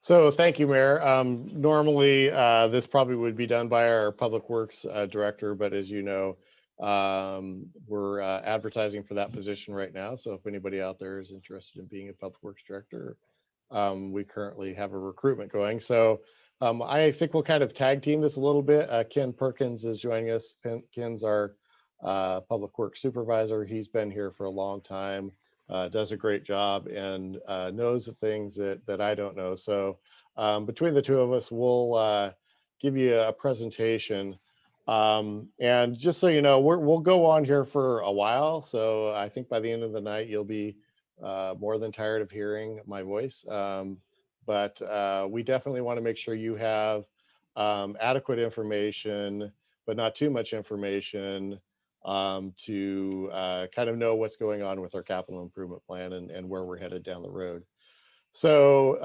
So thank you, Mayor. Normally, this probably would be done by our Public Works Director, but as you know, we're advertising for that position right now. So if anybody out there is interested in being a Public Works Director, we currently have a recruitment going. So I think we'll kind of tag team this a little bit. Ken Perkins is joining us. Ken's our Public Works Supervisor. He's been here for a long time. Does a great job and knows the things that I don't know. So between the two of us, we'll give you a presentation. And just so you know, we'll go on here for a while. So I think by the end of the night, you'll be more than tired of hearing my voice. But we definitely want to make sure you have adequate information, but not too much information to kind of know what's going on with our capital improvement plan and where we're headed down the road. So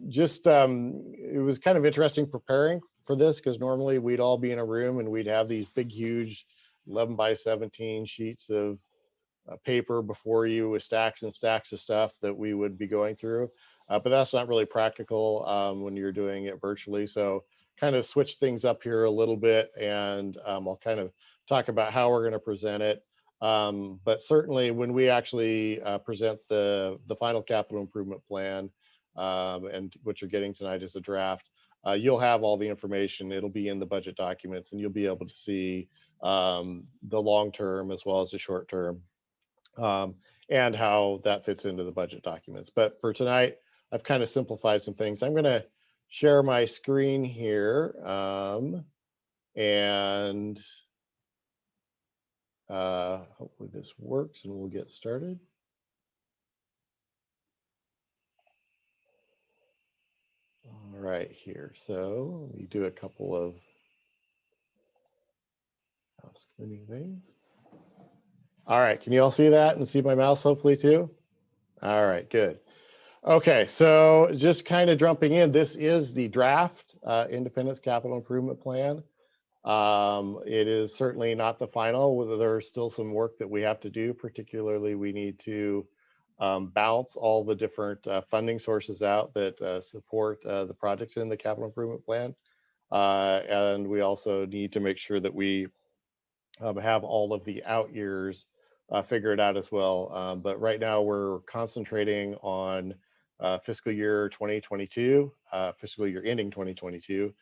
it was kind of interesting preparing for this because normally we'd all be in a room and we'd have these big, huge 11 by 17 sheets of paper before you with stacks and stacks of stuff that we would be going through. But that's not really practical when you're doing it virtually. So kind of switch things up here a little bit and I'll kind of talk about how we're going to present it. But certainly when we actually present the final capital improvement plan and what you're getting tonight is a draft, you'll have all the information. It'll be in the budget documents and you'll be able to see the long term as well as the short term and how that fits into the budget documents. But for tonight, I've kind of simplified some things. I'm going to share my screen here and hopefully this works and we'll get started. All right, here. So let me do a couple of house cleaning things. All right, can you all see that and see my mouse hopefully too? All right, good. Okay, so just kind of jumping in, this is the draft Independence Capital Improvement Plan. It is certainly not the final. There's still some work that we have to do. Particularly, we need to balance all the different funding sources out that support the projects in the capital improvement plan. And we also need to make sure that we have all of the out years figured out as well. But right now we're concentrating on fiscal year 2022, fiscal year ending 2022,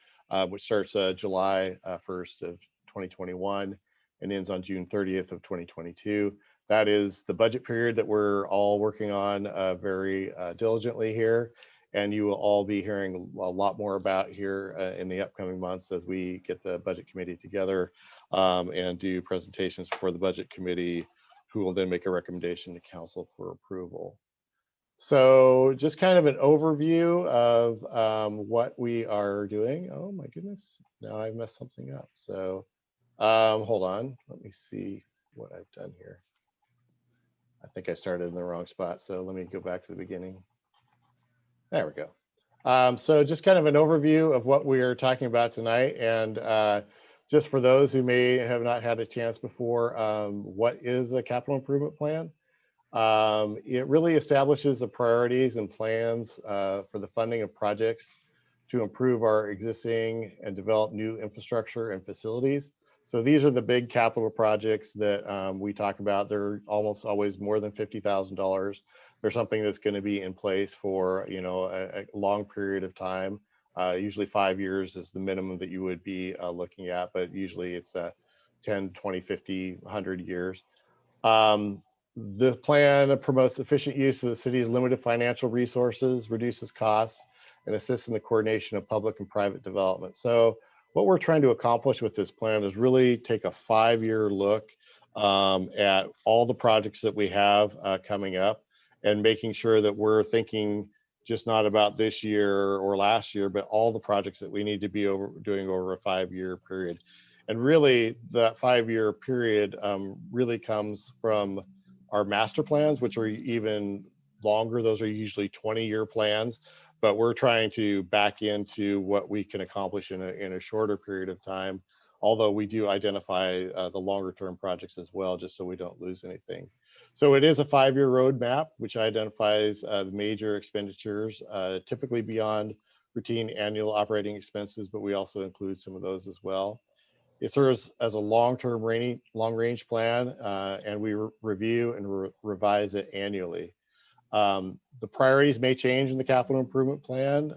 which starts July 1st of 2021 and ends on June 30th of 2022. That is the budget period that we're all working on very diligently here. And you will all be hearing a lot more about here in the upcoming months as we get the budget committee together and do presentations for the budget committee, who will then make a recommendation to council for approval. So just kind of an overview of what we are doing. Oh my goodness, now I messed something up. So hold on, let me see what I've done here. I think I started in the wrong spot. So let me go back to the beginning. There we go. So just kind of an overview of what we are talking about tonight. And just for those who may have not had a chance before, what is a capital improvement plan? It really establishes the priorities and plans for the funding of projects to improve our existing and develop new infrastructure and facilities. So these are the big capital projects that we talk about. They're almost always more than $50,000. There's something that's going to be in place for a long period of time. Usually 5 years is the minimum that you would be looking at, but usually it's 10, 20, 50, 100 years. The plan promotes efficient use of the city's limited financial resources, reduces costs, and assists in the coordination of public and private development. So what we're trying to accomplish with this plan is really take a 5-year look at all the projects that we have coming up and making sure that we're thinking just not about this year or last year, but all the projects that we need to be doing over a 5-year period. And really that 5-year period really comes from our master plans, which are even longer. Those are usually 20-year plans, but we're trying to back into what we can accomplish in a shorter period of time, although we do identify the longer term projects as well, just so we don't lose anything. So it is a 5-year roadmap, which identifies the major expenditures, typically beyond routine annual operating expenses, but we also include some of those as well. It serves as a long-term long-range plan, and we review and revise it annually. The priorities may change in the capital improvement plan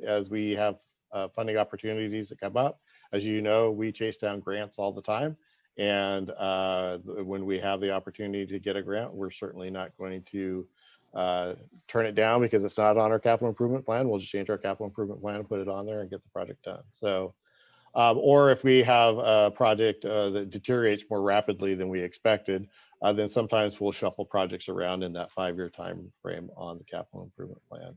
as we have funding opportunities that come up. As you know, we chase down grants all the time. And when we have the opportunity to get a grant, we're certainly not going to turn it down because it's not on our capital improvement plan. We'll just change our capital improvement plan and put it on there and get the project done. So, or if we have a project that deteriorates more rapidly than we expected, then sometimes we'll shuffle projects around in that 5-year time frame on the capital improvement plan.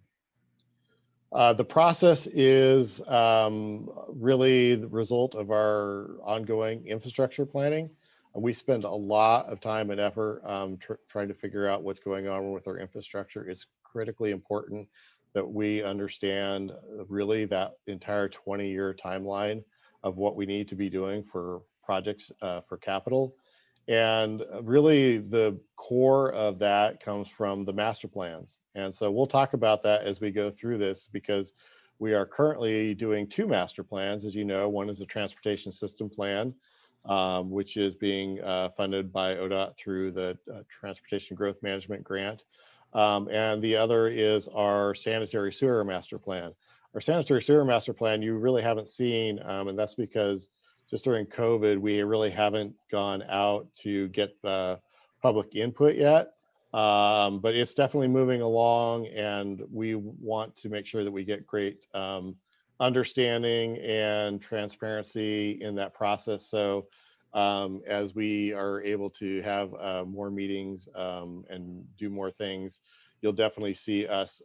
The process is really the result of our ongoing infrastructure planning. We spend a lot of time and effort trying to figure out what's going on with our infrastructure. It's critically important that we understand really that entire 20-year timeline of what we need to be doing for projects for capital. And really the core of that comes from the master plans. And so we'll talk about that as we go through this, because we are currently doing 2 master plans. As you know, one is a transportation system plan, which is being funded by ODOT through the Transportation Growth Management Grant. And the other is our sanitary sewer master plan. Our sanitary sewer master plan, you really haven't seen, and that's because just during COVID, we really haven't gone out to get the public input yet. But it's definitely moving along, and we want to make sure that we get great understanding and transparency in that process. So as we are able to have more meetings and do more things, you'll definitely see us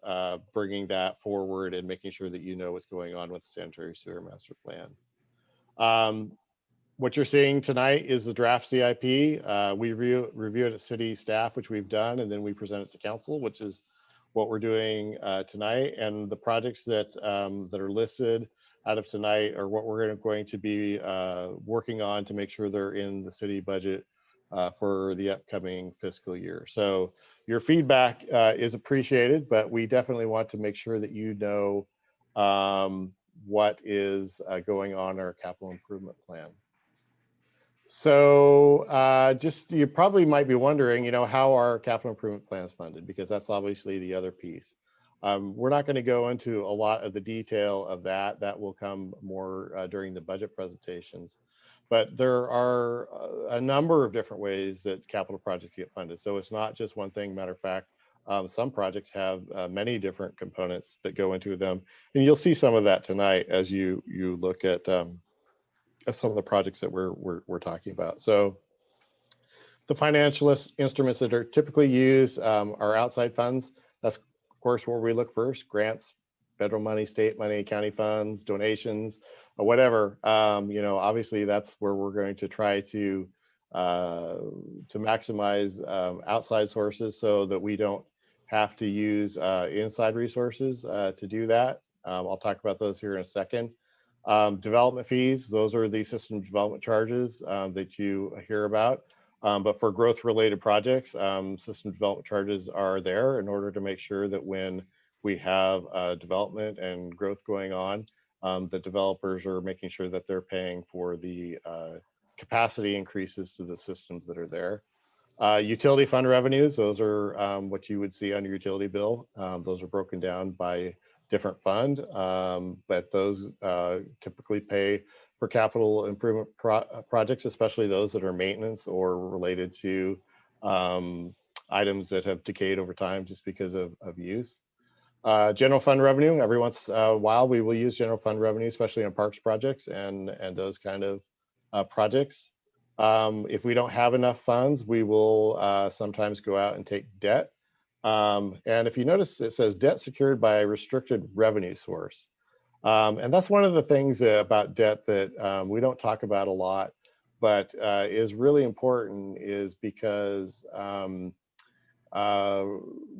bringing that forward and making sure that you know what's going on with the sanitary sewer master plan. What you're seeing tonight is the draft CIP. We review it at city staff, which we've done, and then we present it to council, which is what we're doing tonight. And the projects that that are listed out of tonight are what we're going to be working on to make sure they're in the city budget for the upcoming fiscal year. So your feedback is appreciated, but we definitely want to make sure that you know what is going on in our capital improvement plan. So just, you probably might be wondering, you know, how our capital improvement plan is funded, because that's obviously the other piece. We're not going to go into a lot of the detail of that. That will come more during the budget presentations. But there are a number of different ways that capital projects get funded. So it's not just one thing. Matter of fact, some projects have many different components that go into them. And you'll see some of that tonight as you look at some of the projects that we're talking about. So the financial instruments that are typically used are outside funds. That's of course where we look first: grants, federal money, state money, county funds, donations, or whatever. You know, obviously that's where we're going to try to maximize outside sources so that we don't have to use inside resources to do that. I'll talk about those here in a second. Development fees, those are the system development charges that you hear about. But for growth related projects, system development charges are there in order to make sure that when we have development and growth going on, the developers are making sure that they're paying for the capacity increases to the systems that are there. Utility fund revenues, those are what you would see on your utility bill. Those are broken down by different fund, but those typically pay for capital improvement projects, especially those that are maintenance or related to items that have decayed over time just because of use. General fund revenue, every once in a while we will use general fund revenue, especially on parks projects and those kind of projects. If we don't have enough funds, we will sometimes go out and take debt. And if you notice, it says debt secured by a restricted revenue source. And that's one of the things about debt that we don't talk about a lot, but is really important, is because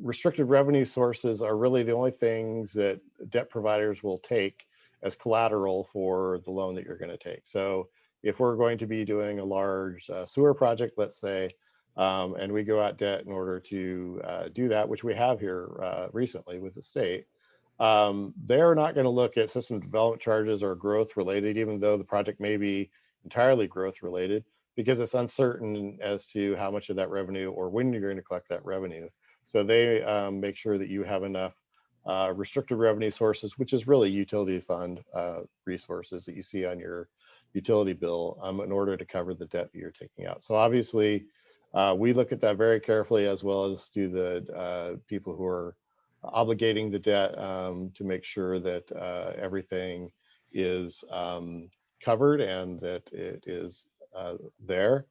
restricted revenue sources are really the only things that debt providers will take as collateral for the loan that you're going to take. So if we're going to be doing a large sewer project, let's say, and we go out debt in order to do that, which we have here recently with the state, they're not going to look at system development charges or growth related, even though the project may be entirely growth related, because it's uncertain as to how much of that revenue or when you're going to collect that revenue. So they make sure that you have enough restricted revenue sources, which is really utility fund resources that you see on your utility bill, in order to cover the debt that you're taking out. So obviously, we look at that very carefully, as well as do the people who are obligating the debt, to make sure that everything is covered and that it is there.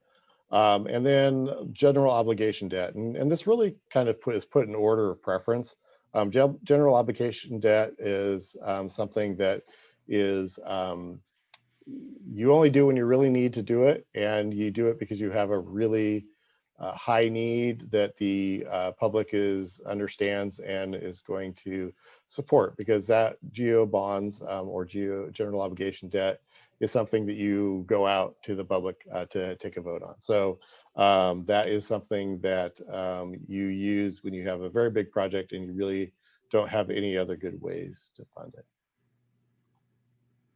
And then general obligation debt. And this really kind of is put in order of preference. General obligation debt is something that is you only do when you really need to do it, and you do it because you have a really high need that the public understands and is going to support, because that GO bonds or general obligation debt is something that you go out to the public to take a vote on. So that is something that you use when you have a very big project and you really don't have any other good ways to fund it.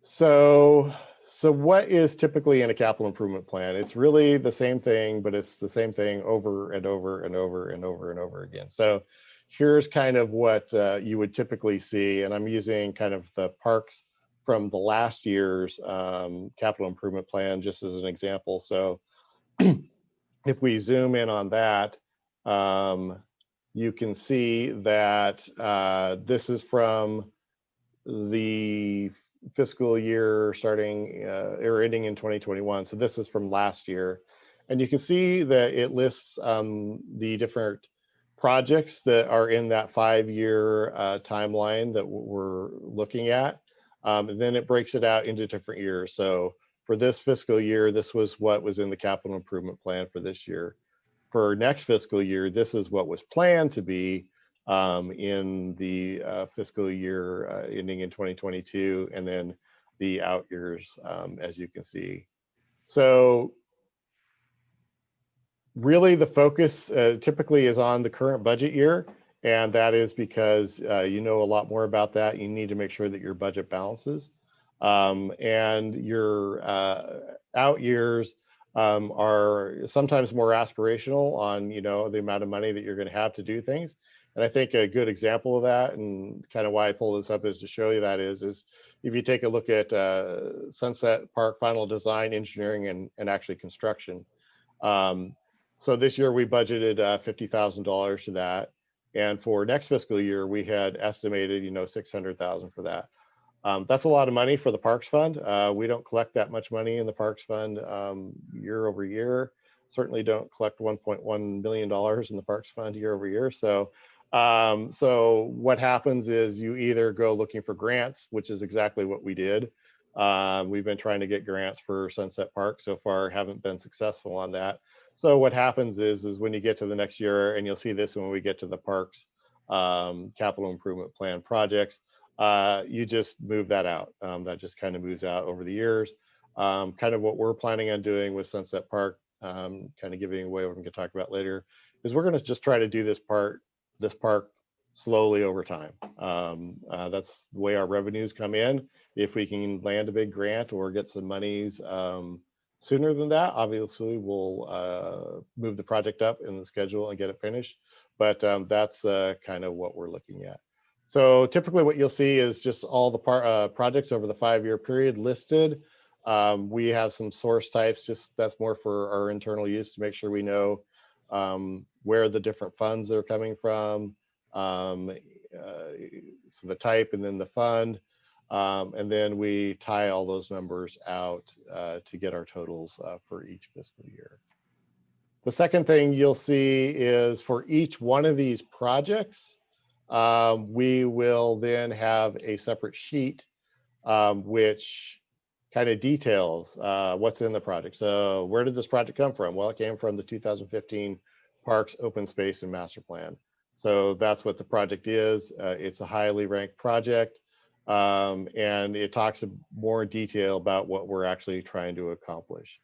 So what is typically in a capital improvement plan? It's really the same thing, but it's the same thing over and over and over and over and over again. So here's kind of what you would typically see, and I'm using kind of the parks from the last year's capital improvement plan just as an example. So if we zoom in on that, you can see that this is from the fiscal year starting or ending in 2021. So this is from last year. And you can see that it lists the different projects that are in that 5-year timeline that we're looking at. And then it breaks it out into different years. So for this fiscal year, this was what was in the capital improvement plan for this year. For next fiscal year, this is what was planned to be in the fiscal year ending in 2022, and then the out years, as you can see. So really the focus typically is on the current budget year, and that is because you know a lot more about that. You need to make sure that your budget balances. And your out years are sometimes more aspirational on, you know, the amount of money that you're going to have to do things. And I think a good example of that, and kind of why I pull this up, is to show you that is if you take a look at Sunset Park final design, engineering, and actually construction. So this year we budgeted $50,000 to that, and for next fiscal year we had estimated, you know, $600,000 for that. That's a lot of money for the Parks Fund. We don't collect that much money in the Parks Fund year over year. Certainly don't collect $1.1 million in the Parks Fund year over year. So, so what happens is you either go looking for grants, which is exactly what we did. We've been trying to get grants for Sunset Park so far, haven't been successful on that. So what happens is when you get to the next year, and you'll see this when we get to the Parks capital improvement plan projects, you just move that out. That just kind of moves out over the years. Kind of what we're planning on doing with Sunset Park, kind of giving away what I'm going to talk about later, is we're going to just try to do this park slowly over time. That's the way our revenues come in. If we can land a big grant or get some monies sooner than that, obviously we'll move the project up in the schedule and get it finished. But that's kind of what we're looking at. So typically what you'll see is just all the projects over the 5-year period listed. We have some source types, just that's more for our internal use to make sure we know where the different funds are coming from. So the type and then the fund. And then we tie all those numbers out to get our totals for each fiscal year. The second thing you'll see is for each one of these projects, we will then have a separate sheet which kind of details what's in the project. So where did this project come from? Well, it came from the 2015 Parks Open Space and Master Plan. So that's what the project is. It's a highly ranked project, and it talks more in detail about what we're actually trying to accomplish.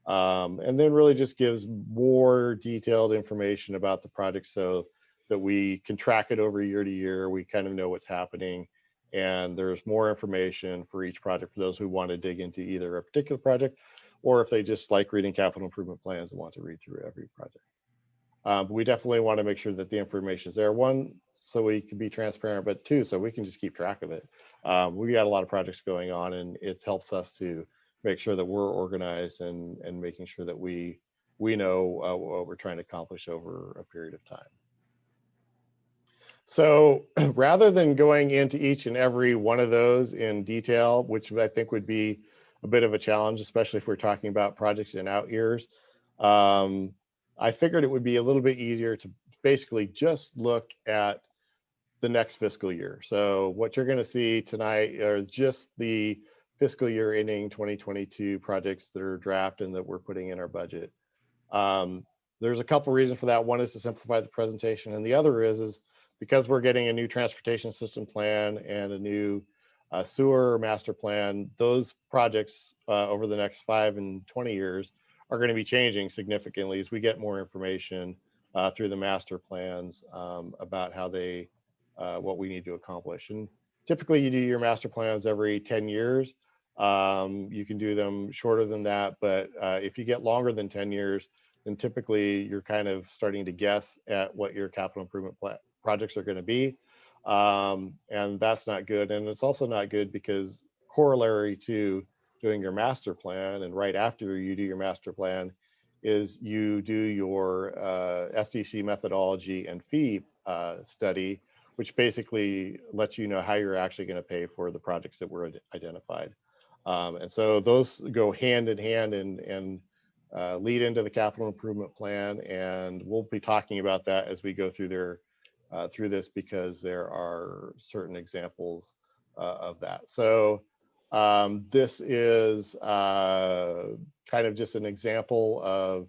And then really just gives more detailed information about the project, so that we can track it over year to year. We kind of know what's happening, and there's more information for each project for those who want to dig into either a particular project, or if they just like reading capital improvement plans and want to read through every project. But we definitely want to make sure that the information is there. One, so we can be transparent, but two, so we can just keep track of it. We got a lot of projects going on, and it helps us to make sure that we're organized and making sure that we know what we're trying to accomplish over a period of time. So rather than going into each and every one of those in detail, which I think would be a bit of a challenge, especially if we're talking about projects in out years, I figured it would be a little bit easier to basically just look at the next fiscal year. So what you're going to see tonight are just the fiscal year ending 2022 projects that are draft and that we're putting in our budget. There's a couple reasons for that. One is to simplify the presentation, and the other is because we're getting a new transportation system plan and a new sewer master plan. Those projects over the next 5 and 20 years are going to be changing significantly as we get more information through the master plans about how they, what we need to accomplish. And typically you do your master plans every 10 years. You can do them shorter than that, but if you get longer than 10 years, then typically you're kind of starting to guess at what your capital improvement projects are going to be. And that's not good. And it's also not good because corollary to doing your master plan, and right after you do your master plan, is you do your SDC methodology and fee study, which basically lets you know how you're actually going to pay for the projects that were identified. And so those go hand in hand and lead into the capital improvement plan, and we'll be talking about that as we go through through this, because there are certain examples of that. So this is kind of just an example of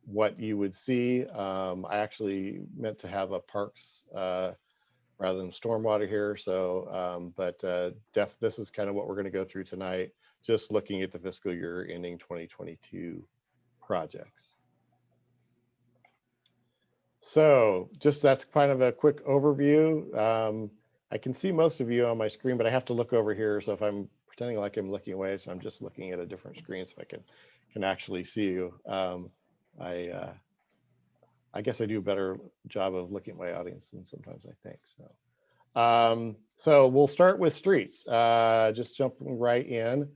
what you would see. I actually meant to have a parks rather than stormwater here. So, this is kind of what we're going to go through tonight, just looking at the fiscal year ending 2022 projects. So just that's kind of a quick overview. I can see most of you on my screen, but I have to look over here. So if I'm pretending like I'm looking away, so I'm just looking at a different screen so I can actually see you. I guess I do a better job of looking at my audience than sometimes I think. So we'll start with streets, just jumping right in.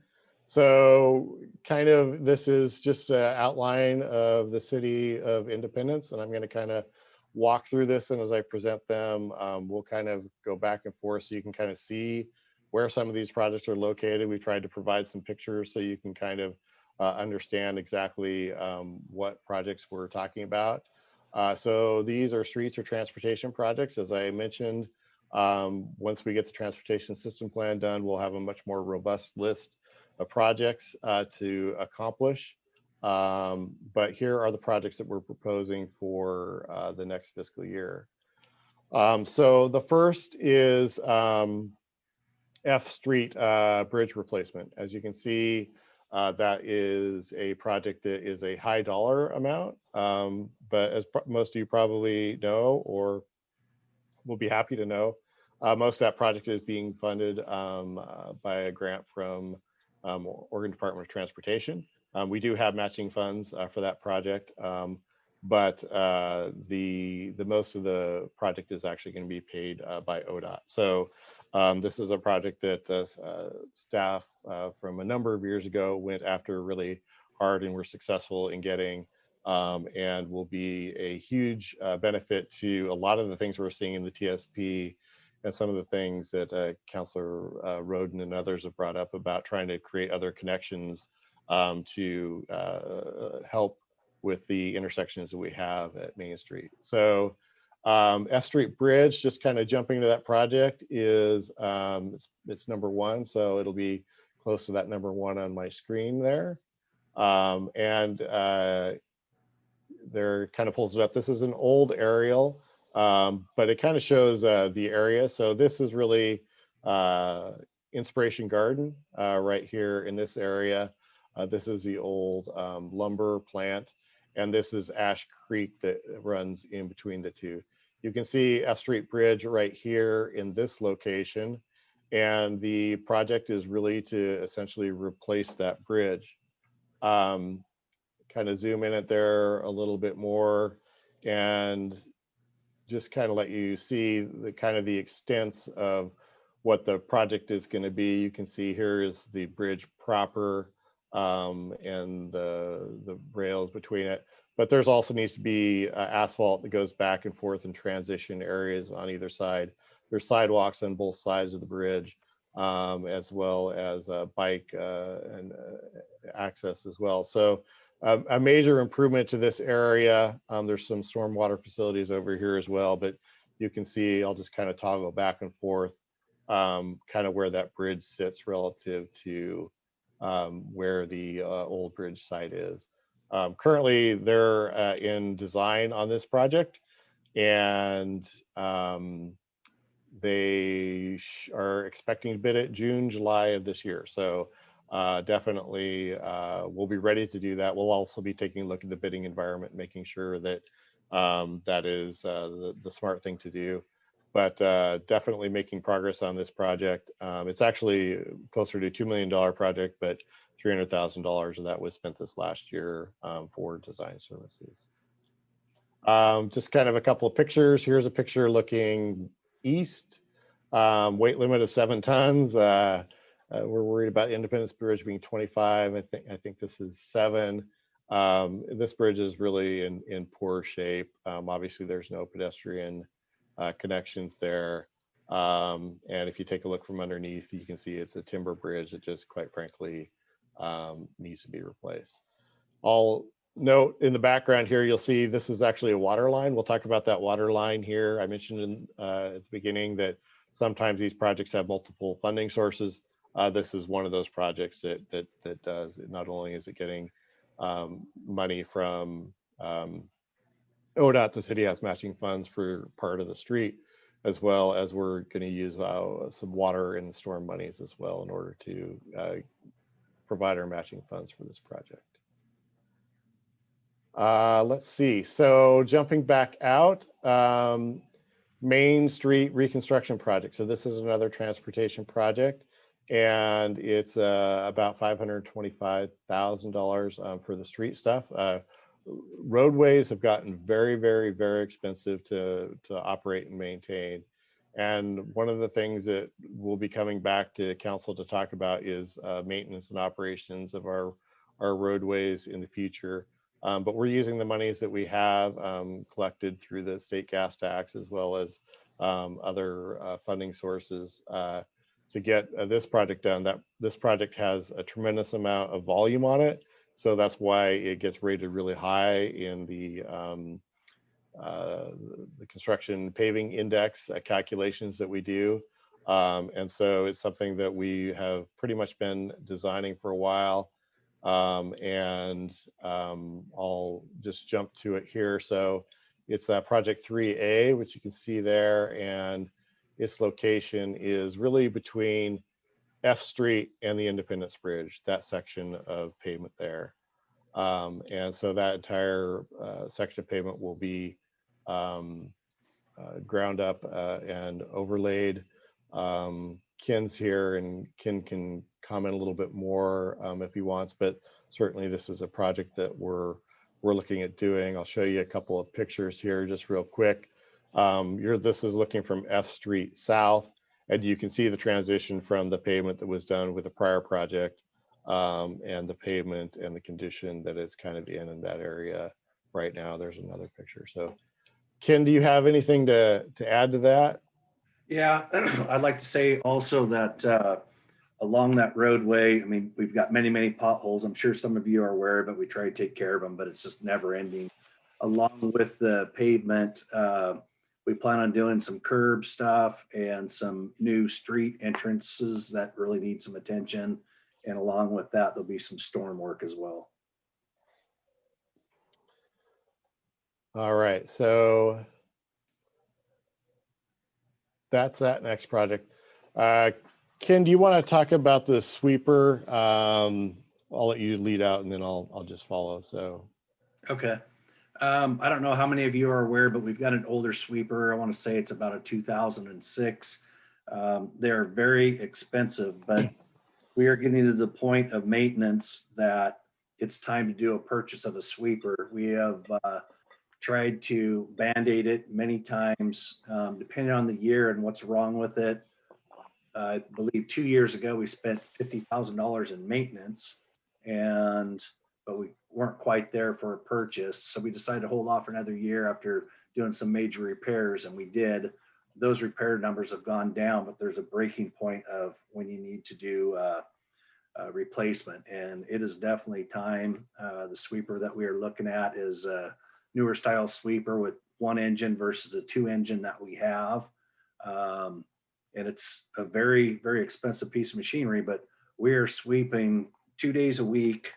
So kind of this is just an outline of the city of Independence, and I'm going to kind of walk through this, and as I present them, we'll kind of go back and forth so you can kind of see where some of these projects are located. We tried to provide some pictures so you can kind of understand exactly what projects we're talking about. So these are streets or transportation projects. As I mentioned, once we get the transportation system plan done, we'll have a much more robust list of projects to accomplish. But here are the projects that we're proposing for the next fiscal year. So the first is F Street bridge replacement. As you can see, that is a project that is a high dollar amount, but as most of you probably know, or will be happy to know, most of that project is being funded by a grant from Oregon Department of Transportation. We do have matching funds for that project, but the most of the project is actually going to be paid by ODOT. So this is a project that staff from a number of years ago went after really hard and were successful in getting, and will be a huge benefit to a lot of the things we're seeing in the TSP and some of the things that Councilor Roden and others have brought up about trying to create other connections to help with the intersections that we have at Main Street. So F Street Bridge, just kind of jumping to that project, is it's number 1, so it'll be close to that number 1 on my screen there. There kind of pulls it up. This is an old aerial, but it kind of shows the area. So this is really Inspiration Garden right here in this area. This is the old lumber plant, and this is Ash Creek that runs in between the two. you can see F Street Bridge right here in this location. And the project is really to essentially replace that bridge. Kind of zoom in at there a little bit more and just kind of let you see the kind of the extents of what the project is going to be. You can see here is the bridge proper, and the rails between it. But there's also needs to be asphalt that goes back and forth in transition areas on either side. There's sidewalks on both sides of the bridge, as well as bike and access as well. So a major improvement to this area. There's some stormwater facilities over here as well, but you can see, I'll just kind of toggle back and forth, kind of where that bridge sits relative to where the old bridge site is. Currently, they're in design on this project, and they are expecting to bid it June, July of this year. So definitely we'll be ready to do that. We'll also be taking a look at the bidding environment, making sure that that is the smart thing to do. But definitely making progress on this project. It's actually closer to a $2 million project, but $300,000 of that was spent this last year for design services. Just kind of a couple of pictures. Here's a picture looking east. Weight limit of 7 tons. We're worried about Independence Bridge being 25. I think this is 7. This bridge is really in poor shape. Obviously, there's no pedestrian connections there. And if you take a look from underneath, you can see it's a timber bridge that just, quite frankly, needs to be replaced. I'll note in the background here, you'll see this is actually a water line. We'll talk about that water line here. I mentioned at the beginning that sometimes these projects have multiple funding sources. This is one of those projects that does. Not only is it getting money from ODOT, the city has matching funds for part of the street, as well as we're going to use some water and storm monies as well in order to provide our matching funds for this project. Let's see. So jumping back out, Main Street reconstruction project. So this is another transportation project, and it's about $525,000 for the street stuff. Roadways have gotten very, very, very expensive to operate and maintain. And one of the things that we'll be coming back to council to talk about is maintenance and operations of our roadways in the future. But we're using the monies that we have collected through the state gas tax, as well as other funding sources to get this project done. This project has a tremendous amount of volume on it. So that's why it gets rated really high in the construction paving index calculations that we do. And so it's something that we have pretty much been designing for a while. And I'll just jump to it here. So it's project 3A, which you can see there, and its location is really between F Street and the Independence Bridge, that section of pavement there. And so that entire section of pavement will be ground up and overlaid. Ken's here, and Ken can comment a little bit more if he wants, but certainly this is a project that we're looking at doing. I'll show you a couple of pictures here just real quick. This is looking from F Street south, and you can see the transition from the pavement that was done with the prior project and the pavement and the condition that it's kind of in that area right now. There's another picture. So Ken, do you have anything to add to that? Yeah, I'd like to say also that along that roadway, I mean, we've got many, many potholes. I'm sure some of you are aware, but we try to take care of them, but it's just never ending. Along with the pavement, we plan on doing some curb stuff and some new street entrances that really need some attention. And along with that, there'll be some storm work as well. All right, so that's that next project. Ken, do you want to talk about the sweeper? I'll let you lead out, and then I'll just follow. So, okay. I don't know how many of you are aware, but we've got an older sweeper. I want to say it's about a 2006. They're very expensive, but we are getting to the point of maintenance that it's time to do a purchase of a sweeper. We have tried to Band-Aid it many times, depending on the year and what's wrong with it. I believe 2 years ago, we spent $50,000 in maintenance, but we weren't quite there for a purchase. So we decided to hold off for another year after doing some major repairs, and we did. Those repair numbers have gone down, but there's a breaking point of when you need to do a replacement, and it is definitely time. The sweeper that we are looking at is a newer style sweeper with one engine versus a two engine that we have. And it's a very, very expensive piece of machinery, but we are sweeping 2 days a week,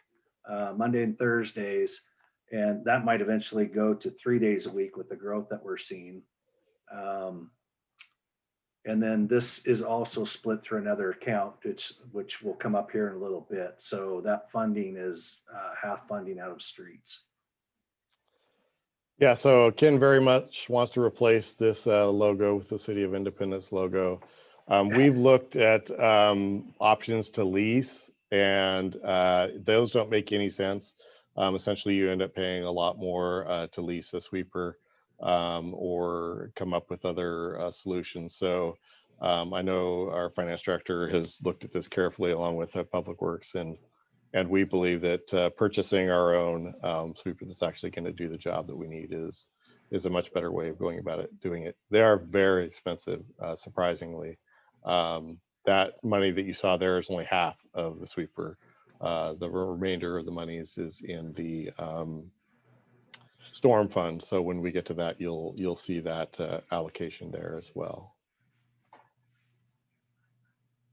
Monday and Thursdays, and that might eventually go to 3 days a week with the growth that we're seeing. And then this is also split through another account, which will come up here in a little bit. So that funding is half funding out of streets. Yeah, so Ken very much wants to replace this logo with the City of Independence logo. We've looked at options to lease, and those don't make any sense. Essentially, you end up paying a lot more to lease a sweeper or come up with other solutions. So I know our finance director has looked at this carefully along with Public Works, and we believe that purchasing our own sweeper that's actually going to do the job that we need is a much better way of going about it, doing it. They are very expensive, surprisingly. That money that you saw there is only half of the sweeper. The remainder of the monies is in the storm fund. So when we get to that, you'll see that allocation there as well.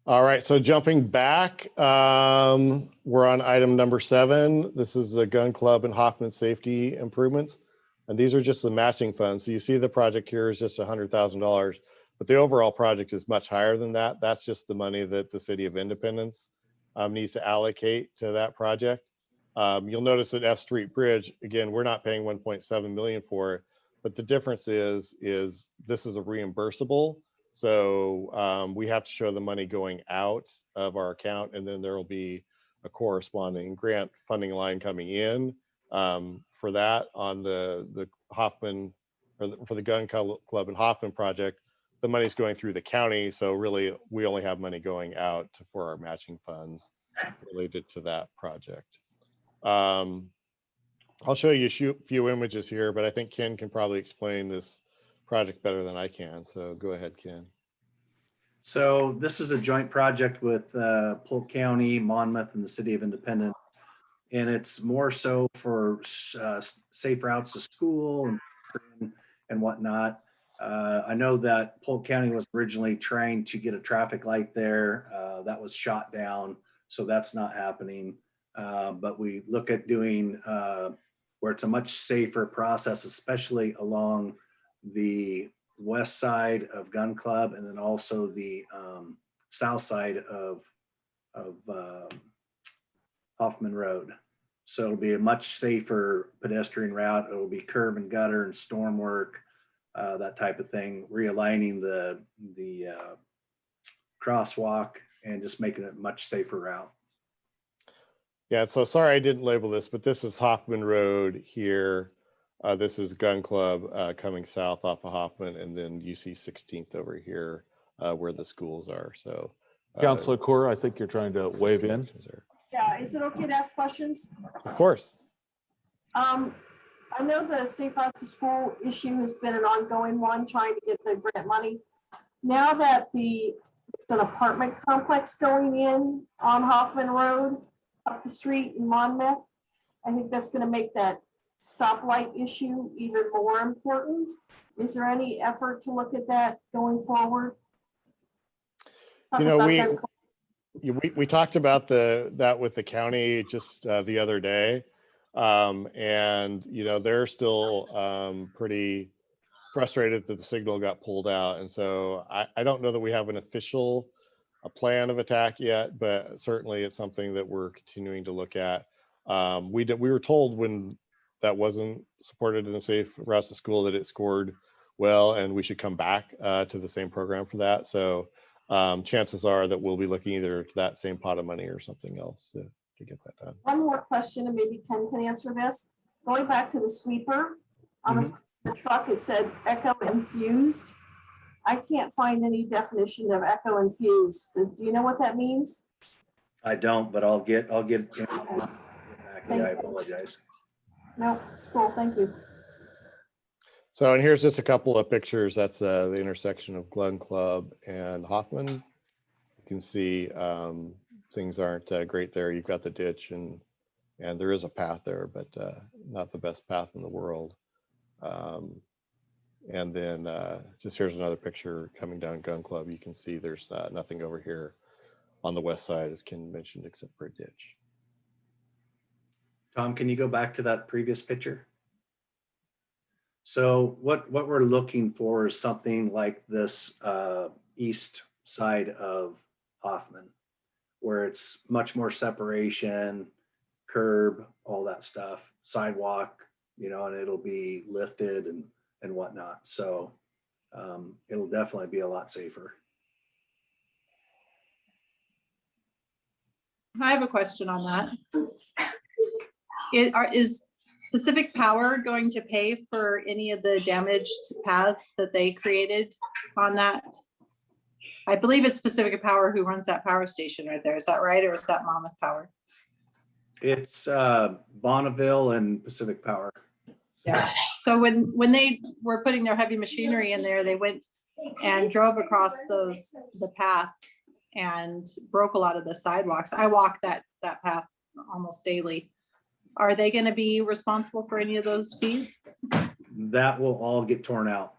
All right, so jumping back, we're on item number 7. This is the Gun Club and Hoffman safety improvements. And these are just the matching funds. So you see the project here is just $100,000, but the overall project is much higher than that. That's just the money that the City of Independence needs to allocate to that project. You'll notice that F Street Bridge, again, we're not paying 1.7 million for it, but the difference is this is a reimbursable. So we have to show the money going out of our account, and then there will be a corresponding grant funding line coming in for that on the Hoffman, or for the Gun Club and Hoffman project. The money's going through the county, so really we only have money going out for our matching funds related to that project. I'll show you a few images here, but I think Ken can probably explain this project better than I can. So go ahead, Ken. So this is a joint project with Polk County, Monmouth, and the City of Independence. And it's more so for safe routes to school and whatnot. I know that Polk County was originally trying to get a traffic light there. That was shot down, so that's not happening. But we look at doing where it's a much safer process, especially along the west side of Gun Club, and then also the south side of Hoffman Road. So it'll be a much safer pedestrian route. It'll be curb and gutter and storm work, that type of thing, realigning the crosswalk and just making it a much safer route. Yeah, so sorry I didn't label this, but this is Hoffman Road here. This is Gun Club coming south off of Hoffman, and then you see 16th over here where the schools are. So, Councilor Core, I think you're trying to wave in. Yeah, is it okay to ask questions? Of course. I know the Safe Routes to School issue has been an ongoing one, trying to get the grant money. Now that there's an apartment complex going in on Hoffman Road, up the street in Monmouth, I think that's going to make that stoplight issue even more important. Is there any effort to look at that going forward? You know, we talked about that with the county just the other day, and you know they're still pretty frustrated that the signal got pulled out, and so I don't know that we have an official plan of attack yet, but certainly it's something that we're continuing to look at. We were told when that wasn't supported in the Safe Routes to School, that it scored well, and we should come back to the same program for that. So chances are that we'll be looking either to that same pot of money or something else to get that done. One more question, and maybe Ken can answer this. Going back to the sweeper, on the truck, it said echo infused. I can't find any definition of echo infused. Do you know what that means? I don't, but I'll get it back. Yeah, I apologize. No, it's cool, thank you. So, and here's just a couple of pictures. That's the intersection of Glen Club and Hoffman. You can see things aren't great there. You've got the ditch, and there is a path there, but not the best path in the world. And then just here's another picture coming down Gun Club. You can see there's nothing over here on the west side, as Ken mentioned, except for a ditch. Tom, can you go back to that previous picture? So what we're looking for is something like this east side of Hoffman, where it's much more separation, curb, all that stuff, sidewalk, you know, and it'll be lifted and whatnot. So it'll definitely be a lot safer. I have a question on that. Is Pacific Power going to pay for any of the damaged paths that they created on that? I believe it's Pacific Power who runs that power station right there. Is that right? Or is that Monmouth Power? It's Bonneville and Pacific Power. Yeah. So when they were putting their heavy machinery in there, they went and drove across the path and broke a lot of the sidewalks. I walk that path almost daily. Are they going to be responsible for any of those fees? That will all get torn out.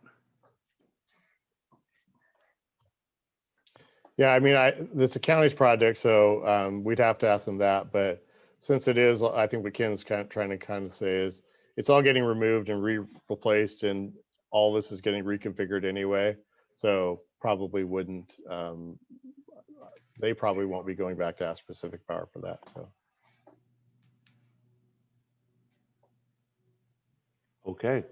Yeah, I mean, it's a county's project, so we'd have to ask them that. But since it is, I think what Ken's trying to say is it's all getting removed and replaced, and all this is getting reconfigured anyway. So probably wouldn't, they probably won't be going back to ask Pacific Power for that. So. Okay.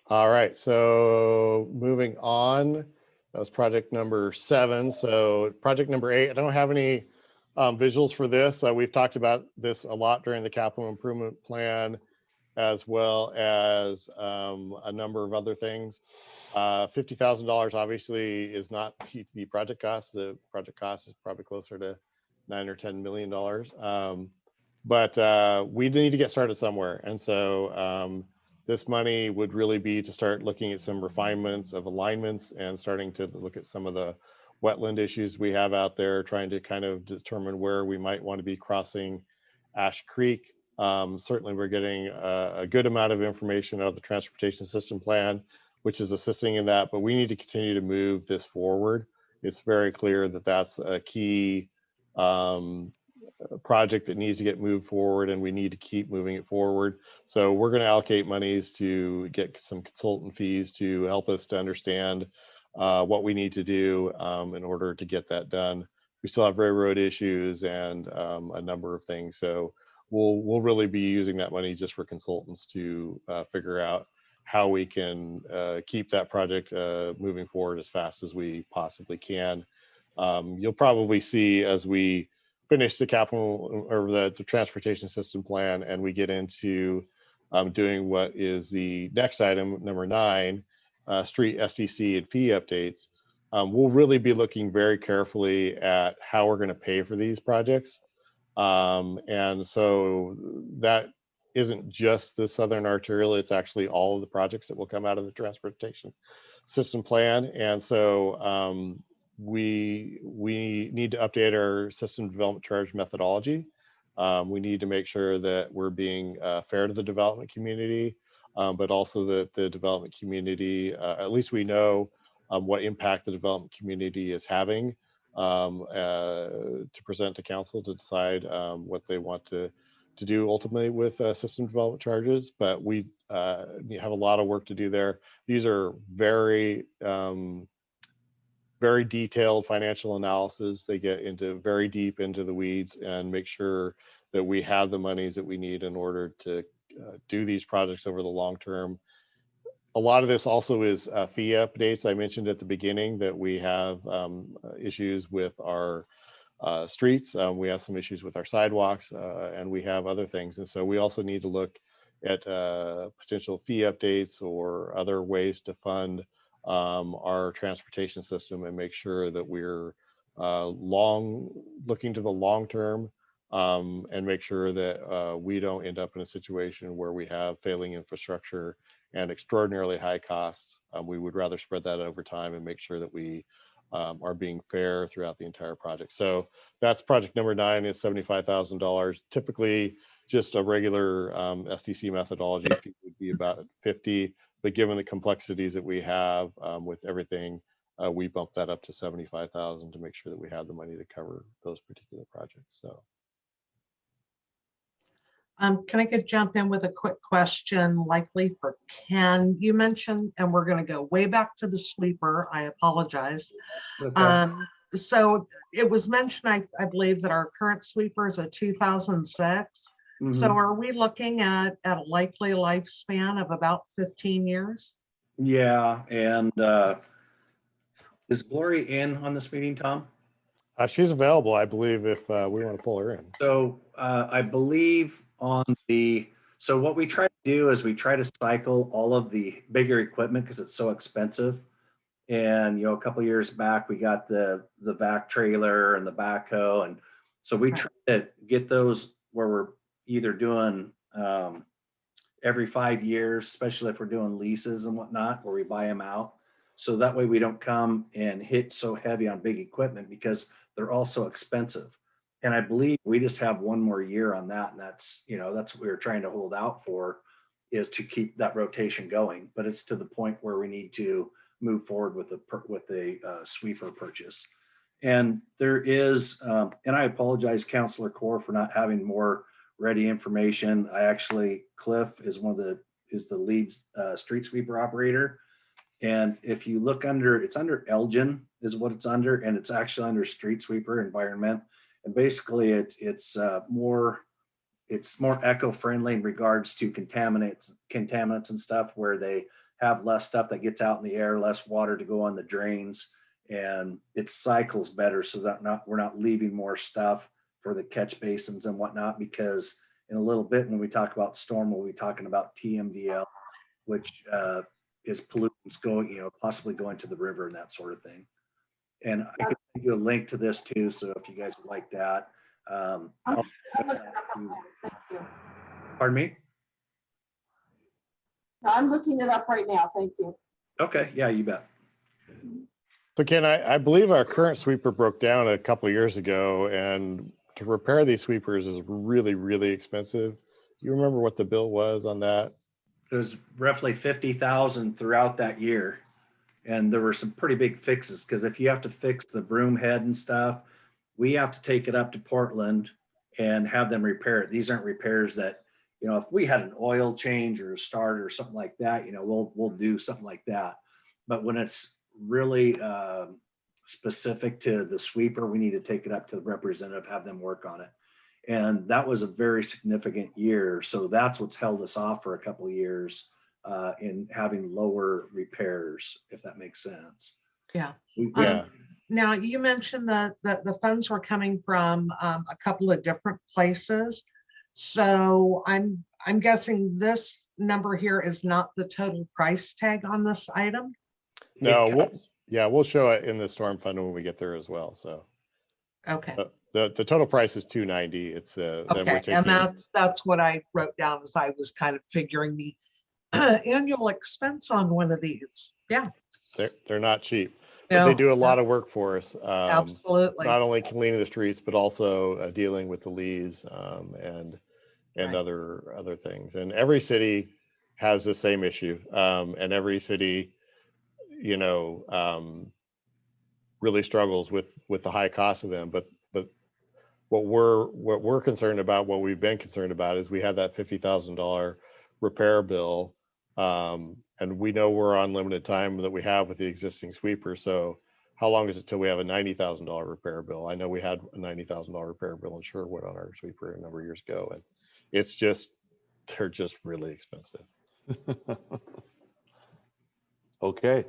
All right, so moving on, that was project number 7. So project number 8, I don't have any visuals for this. We've talked about this a lot during the capital improvement plan, as well as a number of other things. $50,000 obviously is not the project cost. The project cost is probably closer to $9 or $10 million. But we need to get started somewhere. And so this money would really be to start looking at some refinements of alignments and starting to look at some of the wetland issues we have out there, trying to kind of determine where we might want to be crossing Ash Creek. Certainly we're getting a good amount of information out of the transportation system plan, which is assisting in that, but we need to continue to move this forward. It's very clear that that's a key project that needs to get moved forward, and we need to keep moving it forward. So we're going to allocate monies to get some consultant fees to help us to understand what we need to do in order to get that done. We still have railroad issues and a number of things. So we'll really be using that money just for consultants to figure out how we can keep that project moving forward as fast as we possibly can. You'll probably see as we finish the capital or the transportation system plan and we get into doing what is the next item, number 9, street SDC and P updates. We'll really be looking very carefully at how we're going to pay for these projects. And so that isn't just the Southern Arterial, it's actually all of the projects that will come out of the transportation system plan. And so we need to update our system development charge methodology. We need to make sure that we're being fair to the development community, but also that the development community, at least we know what impact the development community is having to present to council to decide what they want to do ultimately with system development charges. But we have a lot of work to do there. These are very detailed financial analysis. They get into very deep into the weeds and make sure that we have the monies that we need in order to do these projects over the long term. A lot of this also is fee updates. I mentioned at the beginning that we have issues with our streets. We have some issues with our sidewalks, and we have other things. And so we also need to look at potential fee updates or other ways to fund our transportation system and make sure that we're looking to the long term, and make sure that we don't end up in a situation where we have failing infrastructure and extraordinarily high costs. We would rather spread that over time and make sure that we are being fair throughout the entire project. So that's project number 9 is $75,000. Typically, just a regular STC methodology fee would be about 50, but given the complexities that we have with everything, we bumped that up to 75,000 to make sure that we have the money to cover those particular projects. So. Can I jump in with a quick question, likely for Ken? You mentioned, and we're going to go way back to the sweeper. I apologize. Okay. So it was mentioned, I believe, that our current sweeper is a 2006. So are we looking at a likely lifespan of about 15 years? Yeah, and is Glory in on this meeting, Tom? She's available, I believe, if we want to pull her in. So I believe so what we try to do is we try to cycle all of the bigger equipment because it's so expensive. And, a couple of years back, we got the vac trailer and the backhoe. And so we try to get those where we're either doing every 5 years, especially if we're doing leases and whatnot, where we buy them out. So that way we don't come and hit so heavy on big equipment because they're all so expensive. And I believe we just have one more year on that. And that's what we're trying to hold out for, is to keep that rotation going. But it's to the point where we need to move forward with a sweeper purchase. And there is, and I apologize, Councilor Core, for not having more ready information. Cliff is the lead street sweeper operator. And if you look it's under Elgin is what it's under, and it's actually under street sweeper environment. And basically it's more eco-friendly in regards to contaminants and stuff, where they have less stuff that gets out in the air, less water to go on the drains, and it cycles better so that we're not leaving more stuff for the catch basins and whatnot. Because in a little bit, when we talk about storm, we'll be talking about TMDL, which is pollutants going, possibly going to the river and that sort of thing. And I can give you a link to this too, so if you guys would like that. Thank you. Pardon me? No, I'm looking it up right now. Thank you. Okay, yeah, you bet. So Ken, I believe our current sweeper broke down a couple of years ago, and to repair these sweepers is really, really expensive. Do you remember what the bill was on that? It was roughly 50,000 throughout that year. And there were some pretty big fixes, because if you have to fix the broom head and stuff, we have to take it up to Portland and have them repair it. These aren't repairs that, if we had an oil change or a start or something like that, we'll do something like that. But when it's really specific to the sweeper, we need to take it up to the representative, have them work on it. And that was a very significant year. So that's what's held us off for a couple of years in having lower repairs, if that makes sense. Yeah. Yeah. Now, you mentioned that the funds were coming from a couple of different places. So I'm guessing this number here is not the total price tag on this item. No, we'll show it in the storm fund when we get there as well. So Okay. the total price is $290. It's then we're Okay, taking, and that's what I wrote down as I was kind of figuring the annual expense on one of these. Yeah. they're not cheap. But they do a lot of work for us. Absolutely. Not only cleaning the streets, but also dealing with the leaves and Right. other things. And every city has the same issue. And every city, really struggles with the high cost of them. But what we're concerned about, what we've been concerned about, is we have that $50,000 repair bill. And we know we're on limited time that we have with the existing sweeper. So how long is it till we have a $90,000 repair bill? I know we had a $90,000 repair bill in Sherwood on our sweeper a number of years ago, and it's just, they're just really expensive. Okay.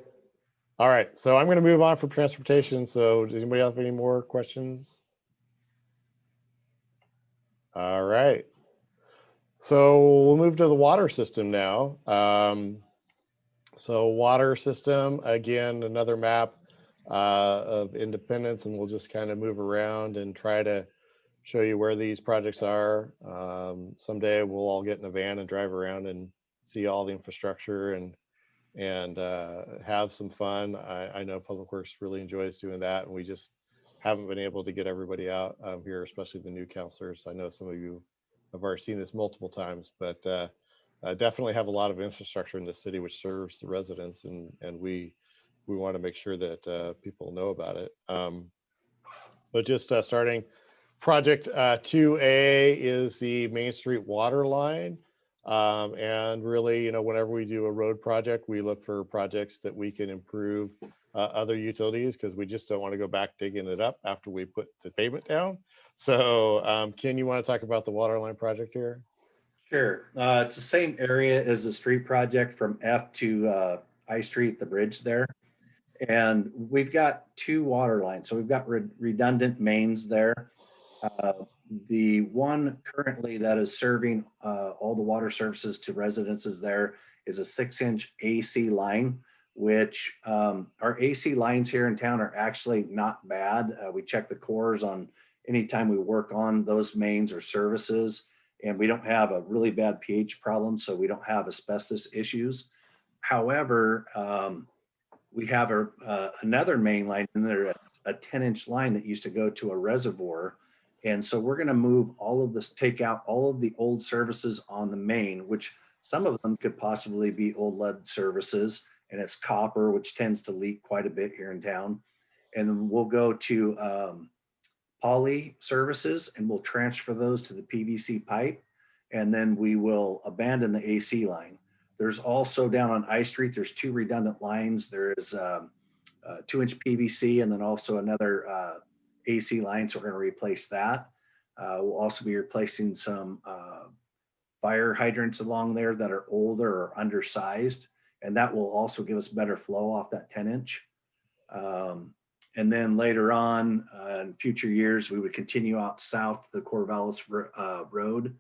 All right, so I'm going to move on from transportation. So does anybody else have any more questions? All right. So we'll move to the water system now. So water system, again, another map of Independence, and we'll just kind of move around and try to show you where these projects are. Someday we'll all get in a van and drive around and see all the infrastructure and have some fun. I know Public Works really enjoys doing that, and we just haven't been able to get everybody out here, especially the new counselors. I know some of you have already seen this multiple times, but definitely have a lot of infrastructure in the city which serves the residents, and we want to make sure that people know about it. But just starting, project 2A is the Main Street water line. And really, you know, whenever we do a road project, we look for projects that we can improve other utilities, because we just don't want to go back digging it up after we put the pavement down. So Ken, you want to talk about the water line project here? Sure. It's the same area as the street project from F to I Street, the bridge there. And we've got two water lines. So we've got redundant mains there. The one currently that is serving all the water services to residences there is a 6-inch AC line, which our AC lines here in town are actually not bad. We check the cores on anytime we work on those mains or services, and we don't have a really bad pH problem, so we don't have asbestos issues. However, we have another main line in there, a 10-inch line that used to go to a reservoir. And so we're going to move all of this, take out all of the old services on the main, which some of them could possibly be old lead services, and it's copper, which tends to leak quite a bit here in town. And then we'll go to poly services, and we'll transfer those to the PVC pipe. And then we will abandon the AC line. There's also down on I Street, there's two redundant lines. There is 2-inch PVC and then also another AC line. So we're going to replace that. We'll also be replacing some fire hydrants along there that are older or undersized. And that will also give us better flow off that 10-inch. And then later on in future years, we would continue out south to the Corvallis Road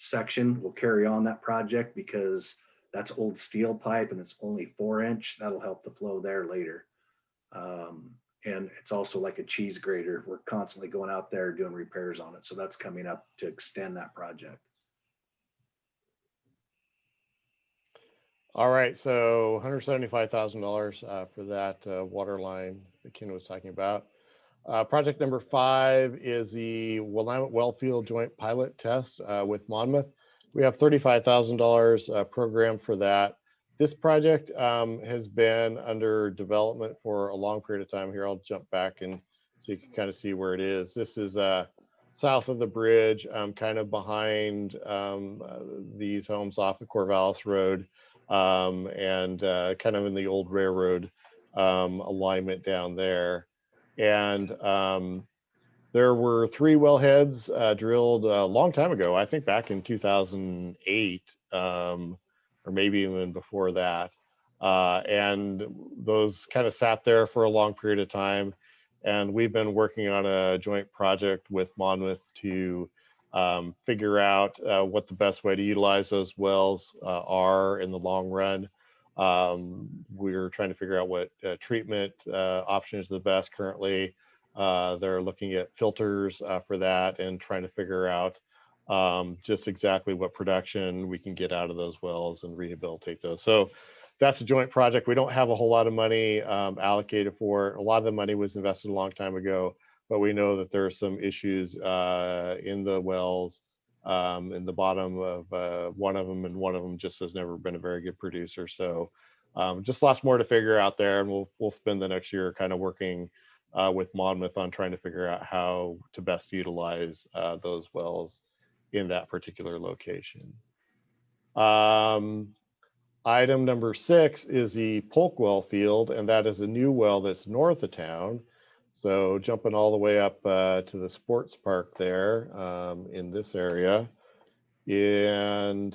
section. We'll carry on that project because that's old steel pipe and it's only 4-inch. That'll help the flow there later. And it's also like a cheese grater. We're constantly going out there doing repairs on it. So that's coming up to extend that project. All right, so $175,000 for that water line that Ken was talking about. Project number 5 is the Willamette Wellfield Joint Pilot Test with Monmouth. We have $35,000 programmed for that. This project has been under development for a long period of time. Here, I'll jump back and so you can kind of see where it is. This is south of the bridge, kind of behind these homes off of Corvallis Road, and kind of in the old railroad alignment down there. And there were 3 wellheads drilled a long time ago, I think back in 2008, or maybe even before that. And those kind of sat there for a long period of time. And we've been working on a joint project with Monmouth to figure out what the best way to utilize those wells are in the long run. We're trying to figure out what treatment option is the best currently. They're looking at filters for that and trying to figure out just exactly what production we can get out of those wells and rehabilitate those. So that's a joint project. We don't have a whole lot of money allocated for it. A lot of the money was invested a long time ago, but we know that there are some issues in the wells in the bottom of one of them, and one of them just has never been a very good producer. So just lots more to figure out there, and we'll spend the next year kind of working with Monmouth on trying to figure out how to best utilize those wells in that particular location. Item number 6 is the Polk well field, and that is a new well that's north of town. So jumping all the way up to the sports park there in this area. And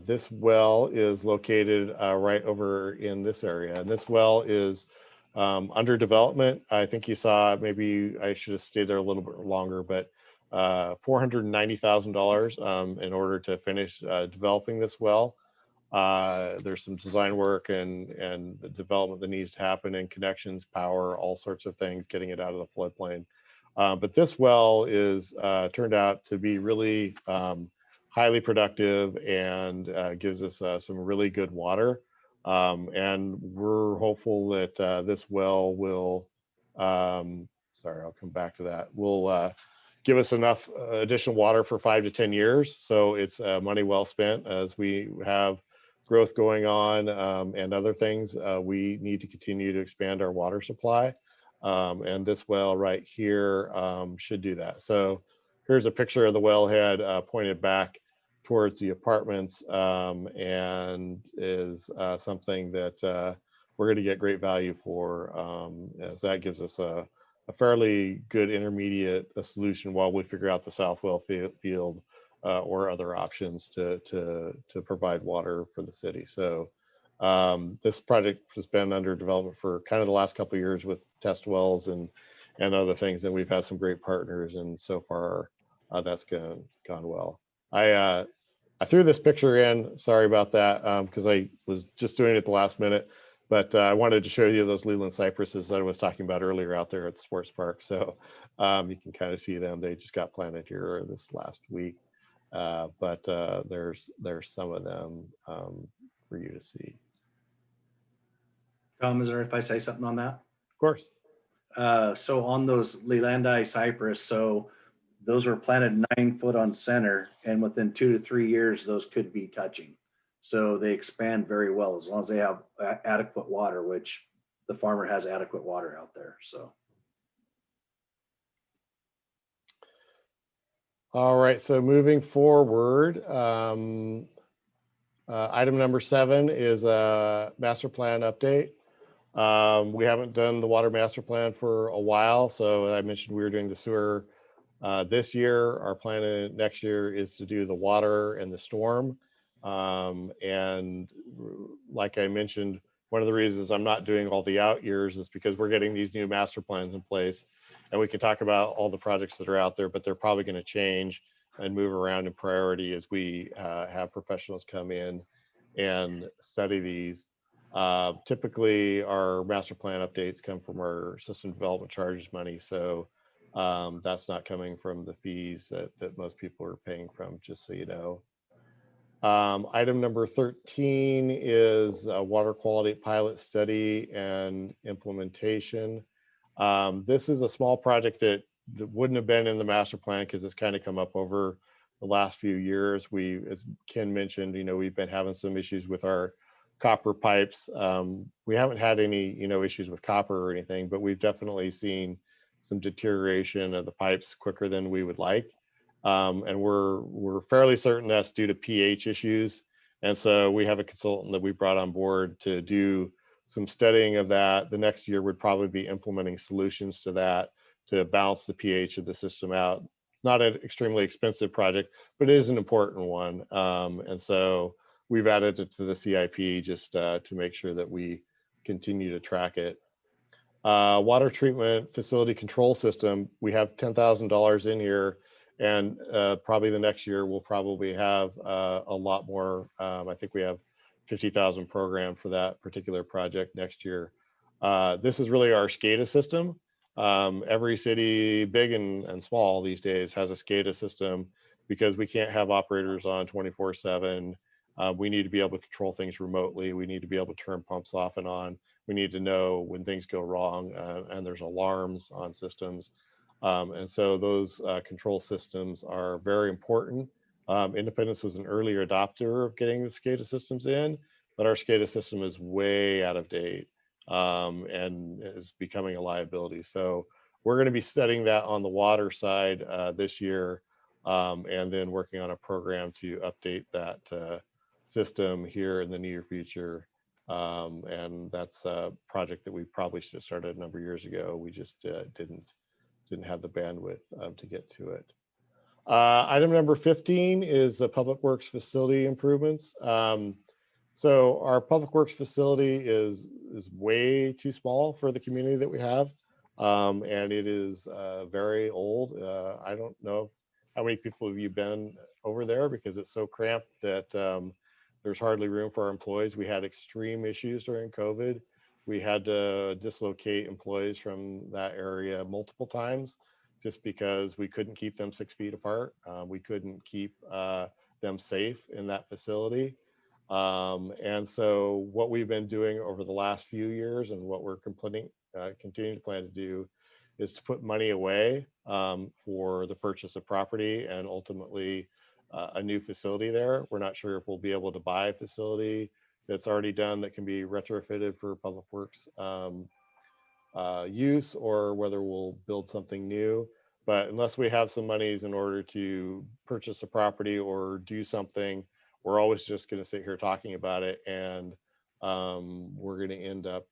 this well is located right over in this area. And this well is under development. I think you saw, maybe I should have stayed there a little bit longer, but $490,000 in order to finish developing this well. There's some design work and the development that needs to happen, and connections, power, all sorts of things, getting it out of the floodplain. But this well is turned out to be really highly productive and gives us some really good water. And we're hopeful that this well will, sorry, I'll come back to that, will give us enough additional water for 5 to 10 years. So it's money well spent. As we have growth going on and other things, we need to continue to expand our water supply. And this well right here should do that. So here's a picture of the wellhead pointed back towards the apartments, and is something that we're going to get great value for, as that gives us a fairly good intermediate solution while we figure out the south well field or other options to provide water for the city. So this project has been under development for kind of the last couple of years with test wells and other things, and we've had some great partners, and so far that's gone well. I threw this picture in, sorry about that, because I was just doing it at the last minute, but I wanted to show you those Leland cypresses that I was talking about earlier out there at the sports park. So you can kind of see them. They just got planted here this last week, but there's some of them for you to see. Tom, is there if I say something on that? Of course. So on those Lelandii cypress, so those were planted 9 foot on center, and within 2 to 3 years, those could be touching. So they expand very well as long as they have adequate water, which the farmer has adequate water out there. So. All right, so moving forward, item number 7 is a master plan update. We haven't done the water master plan for a while. So I mentioned we were doing the sewer this year. Our plan next year is to do the water and the storm. And like I mentioned, one of the reasons I'm not doing all the out years is because we're getting these new master plans in place, and we can talk about all the projects that are out there, but they're probably going to change and move around in priority as we have professionals come in and study these. Typically our master plan updates come from our system development charges money. So that's not coming from the fees that most people are paying from, just so you know. Item number 13 is a water quality pilot study and implementation. This is a small project that wouldn't have been in the master plan because it's kind of come up over the last few years. As Ken mentioned, we've been having some issues with our copper pipes. We haven't had any, issues with copper or anything, but we've definitely seen some deterioration of the pipes quicker than we would like. And we're fairly certain that's due to pH issues. And so we have a consultant that we brought on board to do some studying of that. The next year would probably be implementing solutions to that to balance the pH of the system out. Not an extremely expensive project, but it is an important one. And so we've added it to the CIP just to make sure that we continue to track it. Water treatment facility control system, we have $10,000 in here, and probably the next year we'll probably have a lot more. I think we have 50,000 programmed for that particular project next year. This is really our SCADA system. Every city, big and small these days, has a SCADA system because we can't have operators on 24/7. We need to be able to control things remotely. We need to be able to turn pumps off and on. We need to know when things go wrong, and there's alarms on systems. And so those control systems are very important. Independence was an early adopter of getting the SCADA systems in, but our SCADA system is way out of date and is becoming a liability. So we're going to be studying that on the water side this year, and then working on a program to update that system here in the near future. And that's a project that we probably should have started a number of years ago. We just didn't have the bandwidth to get to it. Item number 15 is Public Works facility improvements. So our Public Works facility is way too small for the community that we have. And it is very old. I don't know how many people have you been over there, because it's so cramped that there's hardly room for our employees. We had extreme issues during COVID. We had to dislocate employees from that area multiple times just because we couldn't keep them 6 feet apart. We couldn't keep them safe in that facility. And so what we've been doing over the last few years, and what we're continuing to plan to do, is to put money away for the purchase of property and ultimately a new facility there. We're not sure if we'll be able to buy a facility that's already done that can be retrofitted for Public Works use, or whether we'll build something new. But unless we have some monies in order to purchase a property or do something, we're always just going to sit here talking about it, and we're going to end up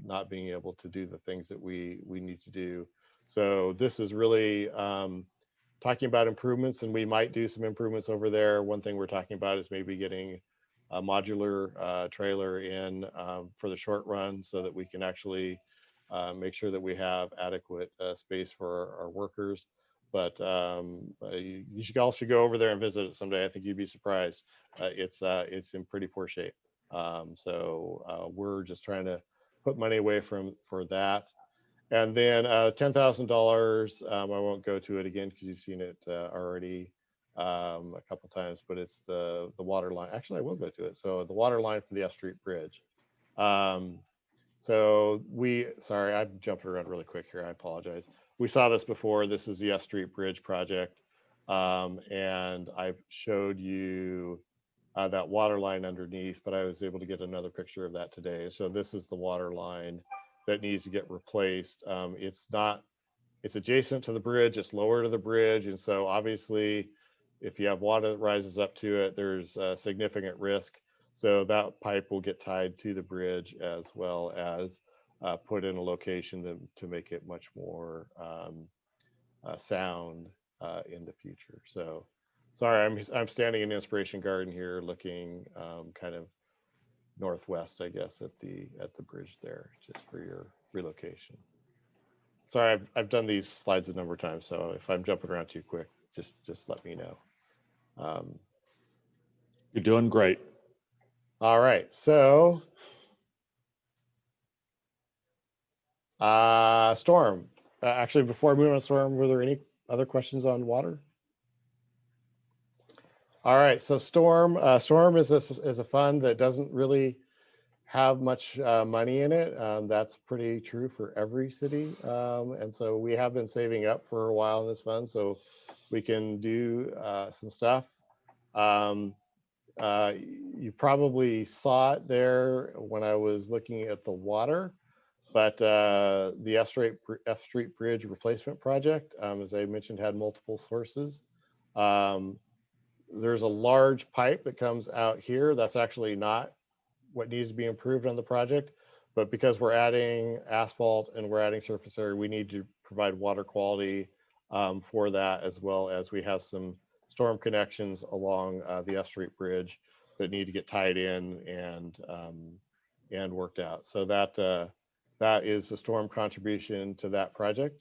not being able to do the things that we need to do. So this is really talking about improvements, and we might do some improvements over there. One thing we're talking about is maybe getting a modular trailer in for the short run, so that we can actually make sure that we have adequate space for our workers. But you should all should go over there and visit it someday. I think you'd be surprised. It's in pretty poor shape. So we're just trying to put money away for that. And then $10,000. I won't go to it again because you've seen it already a couple times. But it's the water line. Actually, I will go to it. So the water line for the F Street Bridge. So sorry, I'm jumping around really quick here. I apologize. We saw this before. This is the F Street Bridge project. And I showed you that water line underneath, but I was able to get another picture of that today. So this is the water line that needs to get replaced. It's adjacent to the bridge, it's lower to the bridge. And so obviously, if you have water that rises up to it, there's a significant risk. So that pipe will get tied to the bridge, as well as put in a location to make it much more sound in the future. So sorry, I'm standing in Inspiration Garden here, looking kind of northwest, I guess, at the bridge there, just for your relocation. Sorry, I've done these slides a number of times, so if I'm jumping around too quick, just let me know. You're doing great. All right, so storm. Actually, before I move on to storm, were there any other questions on water? All right, so storm is a fund that doesn't really have much money in it. That's pretty true for every city, and so we have been saving up for a while in this fund, so we can do some stuff. You probably saw it there when I was looking at the water, but the F Street Bridge replacement project, as I mentioned, had multiple sources. There's a large pipe that comes out here. That's actually not what needs to be improved on the project, but because we're adding asphalt and we're adding surface area, we need to provide water quality for that, as well as we have some storm connections along the F Street Bridge that need to get tied in and worked out. So that is the storm contribution to that project.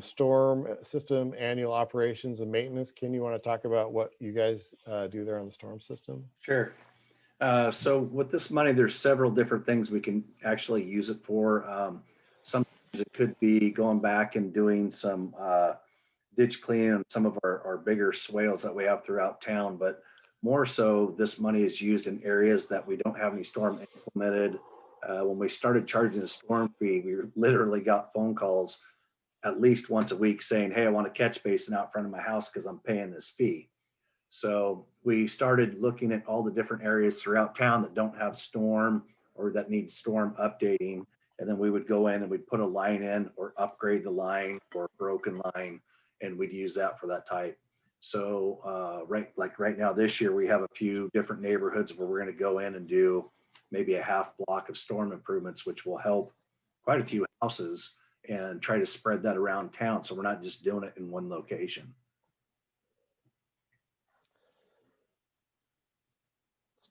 Storm system annual operations and maintenance. Ken, you want to talk about what you guys do there on the storm system? Sure. So with this money, there's several different things we can actually use it for. Sometimes it could be going back and doing some ditch cleaning on some of our bigger swales that we have throughout town, but more so this money is used in areas that we don't have any storm implemented. When we started charging a storm fee, we literally got phone calls at least once a week saying, hey, I want a catch basin out front of my house because I'm paying this fee. So we started looking at all the different areas throughout town that don't have storm or that need storm updating. And then we would go in and we'd put a line in or upgrade the line or broken line, and we'd use that for that type. So right now this year, we have a few different neighborhoods where we're going to go in and do maybe a half block of storm improvements, which will help quite a few houses and try to spread that around town. So we're not just doing it in one location.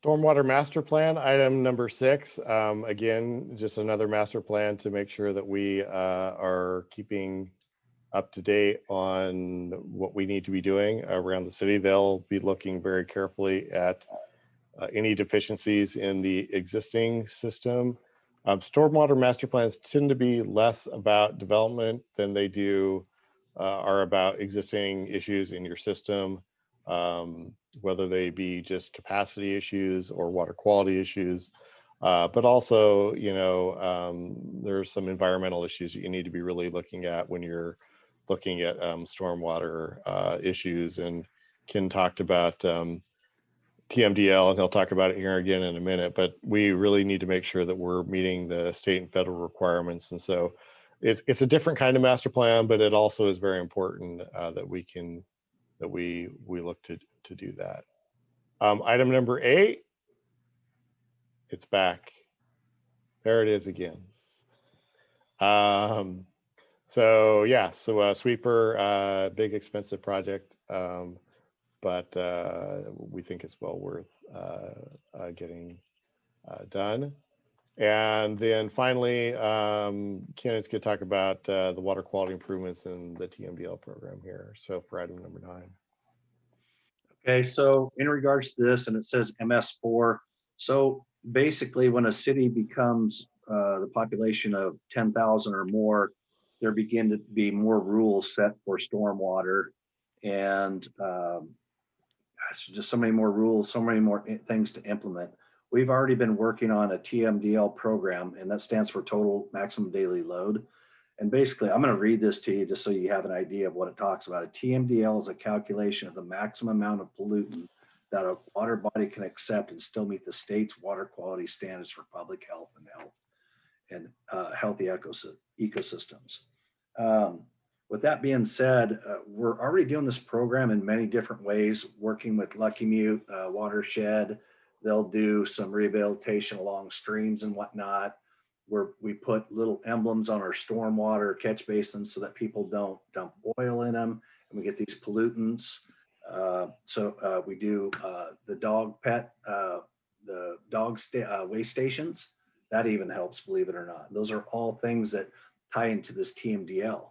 Stormwater master plan, item number 6. Again, just another master plan to make sure that we are keeping up to date on what we need to be doing around the city. They'll be looking very carefully at any deficiencies in the existing system. Stormwater master plans tend to be less about development than they are about existing issues in your system, whether they be just capacity issues or water quality issues. But also, there's some environmental issues that you need to be really looking at when you're looking at stormwater issues. And Ken talked about TMDL, and he'll talk about it here again in a minute, but we really need to make sure that we're meeting the state and federal requirements. And so it's a different kind of master plan, but it also is very important that we look to do that. Item number 8, it's back. There it is again. So sweeper, big expensive project, but we think it's well worth getting done. And then finally, Ken is going to talk about the water quality improvements in the TMDL program here. So for item number 9. Okay, so in regards to this, and it says MS4. So basically, when a city becomes the population of 10,000 or more, there begin to be more rules set for stormwater, and just so many more rules, so many more things to implement. We've already been working on a TMDL program, and that stands for total maximum daily load. And basically, I'm going to read this to you just so you have an idea of what it talks about. A TMDL is a calculation of the maximum amount of pollutant that a water body can accept and still meet the state's water quality standards for public health and healthy ecosystems. With that being said, we're already doing this program in many different ways, working with Lucky Mute Watershed. They'll do some rehabilitation along streams and whatnot, where we put little emblems on our stormwater catch basins so that people don't dump oil in them, and we get these pollutants. We do the dog waste stations. That even helps, believe it or not. Those are all things that tie into this TMDL.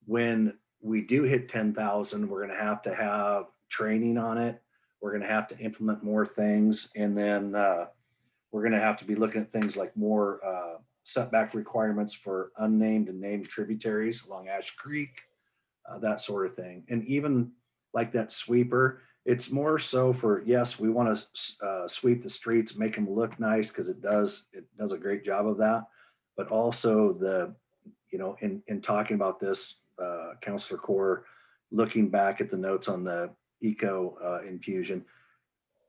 When we do hit 10,000, we're going to have training on it. We're going to have to implement more things. And then we're going to have to be looking at things like more setback requirements for unnamed and named tributaries along Ash Creek, that sort of thing. And even like that sweeper, it's more so for, yes, we want to sweep the streets, make them look nice, because it does a great job of that. But also in talking about this, Councilor Core, looking back at the notes on the eco infusion,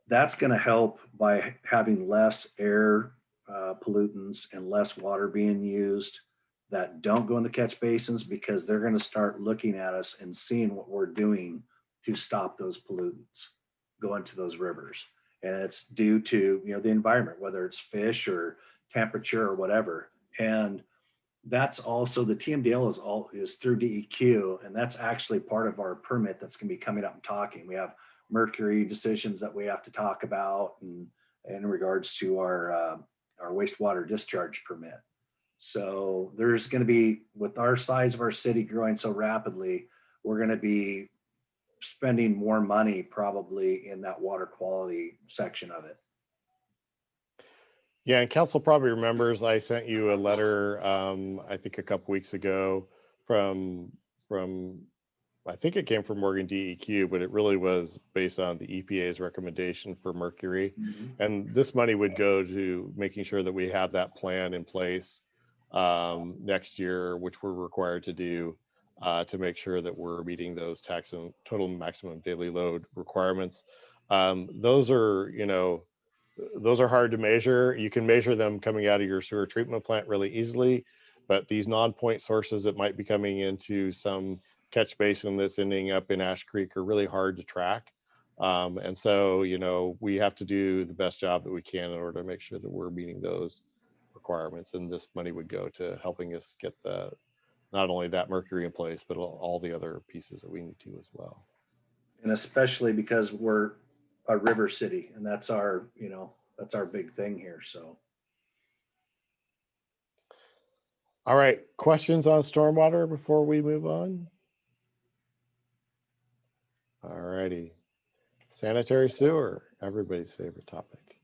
that's going to help by having less air pollutants and less water being used that don't go in the catch basins, because they're going to start looking at us and seeing what we're doing to stop those pollutants going to those rivers. And it's due to the environment, whether it's fish or temperature or whatever. And that's also, the TMDL is through DEQ, and that's actually part of our permit that's going to be coming up and talking. We have mercury decisions that we have to talk about, and in regards to our wastewater discharge permit. So there's going to be, with our size of our city growing so rapidly, we're going to be spending more money probably in that water quality section of it. Yeah, and council probably remembers I sent you a letter, I think a couple weeks ago from I think it came from Oregon DEQ, but it really was based on the EPA's recommendation for mercury. Mm-hmm. And this money would go to making sure that we have that plan in place next year, which we're required to do to make sure that we're meeting those total maximum daily load requirements. Those are hard to measure. You can measure them coming out of your sewer treatment plant really easily, but these non-point sources that might be coming into some catch basin that's ending up in Ash Creek are really hard to track. And so, you know, we have to do the best job that we can in order to make sure that we're meeting those requirements. And this money would go to helping us get the, not only that mercury in place, but all the other pieces that we need to as well. And especially because we're a river city, and that's our, you know, that's our big thing here. So All right, questions on stormwater before we move on? All righty. Sanitary sewer, everybody's favorite topic.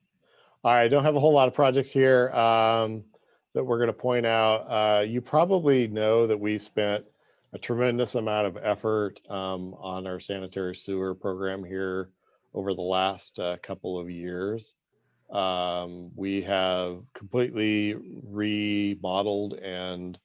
All right, I don't have a whole lot of projects here that we're going to point out. You probably know that we spent a tremendous amount of effort on our sanitary sewer program here over the last couple of years. We have completely remodeled and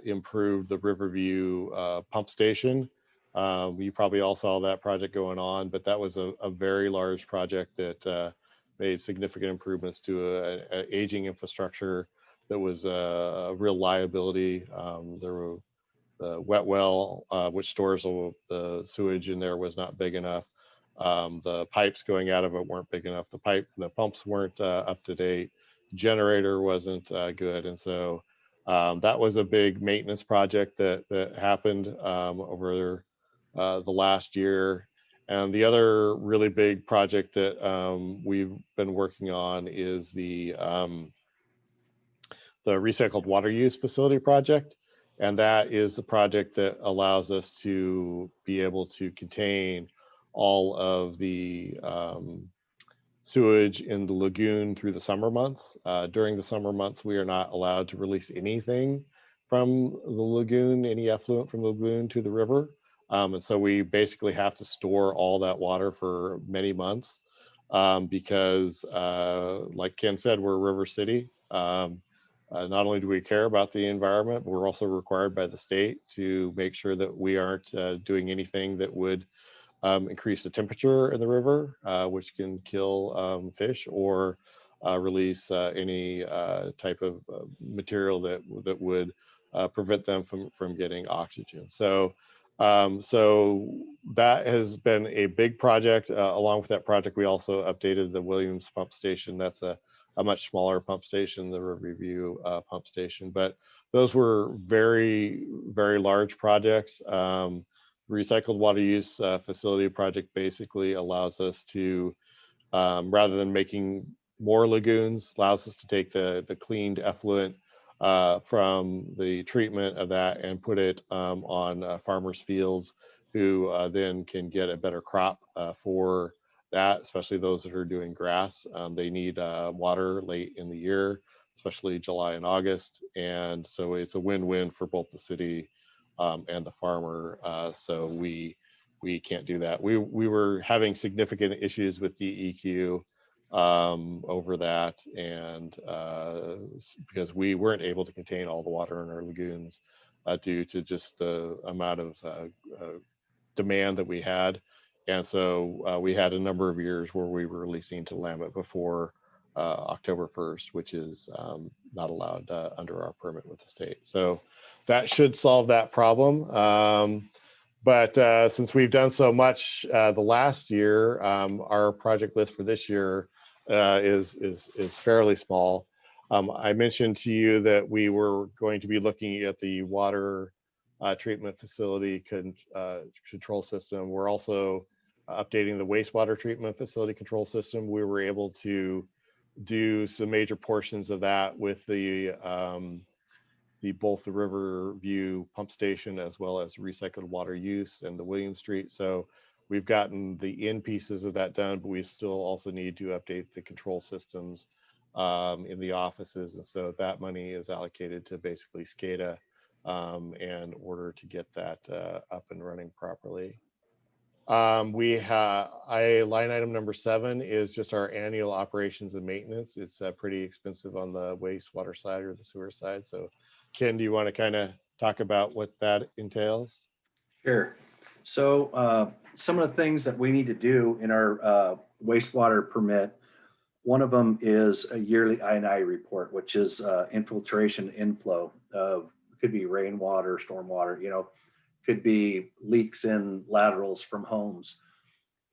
improved the Riverview pump station. You probably all saw that project going on, but that was a very large project that made significant improvements to a aging infrastructure that was a real liability. There were the wet well, which stores the sewage in there, was not big enough. The pipes going out of it weren't big enough. The pumps weren't up to date. Generator wasn't good, and so that was a big maintenance project that happened over the last year. And the other really big project that we've been working on is the recycled water use facility project. And that is the project that allows us to be able to contain all of the sewage in the lagoon through the summer months. During the summer months, we are not allowed to release anything from the lagoon, any effluent from the lagoon to the river. And so we basically have to store all that water for many months because like Ken said, we're a river city. Not only do we care about the environment, but we're also required by the state to make sure that we aren't doing anything that would increase the temperature in the river, which can kill fish or release any type of material that would prevent them from getting oxygen. So that has been a big project. Along with that project, we also updated the Williams pump station. That's a much smaller pump station, the Riverview pump station. But those were very, very large projects. Recycled water use facility project basically allows us to, rather than making more lagoons, allows us to take the cleaned effluent from the treatment of that and put it on farmers' fields, who then can get a better crop for that, especially those that are doing grass. They need water late in the year, especially July and August. And so it's a win-win for both the city and the farmer. So we can't do that. We were having significant issues with DEQ over that, and because we weren't able to contain all the water in our lagoons due to just the amount of demand that we had. And so we had a number of years where we were releasing to Lambert before October 1st, which is not allowed under our permit with the state. So that should solve that problem. But since we've done so much the last year, our project list for this year is fairly small. I mentioned to you that we were going to be looking at the water treatment facility control system. We're also updating the wastewater treatment facility control system. We were able to do some major portions of that with both the Riverview pump station as well as recycled water use and the William Street. So we've gotten the end pieces of that done, but we still also need to update the control systems in the offices. And so that money is allocated to basically SCADA in order to get that up and running properly. Line item number 7 is just our annual operations and maintenance. It's pretty expensive on the wastewater side or the sewer side. So Ken, do you want to kind of talk about what that entails? Sure. So some of the things that we need to do in our wastewater permit, one of them is a yearly I&I report, which is infiltration inflow of, could be rainwater, stormwater, you know, could be leaks in laterals from homes.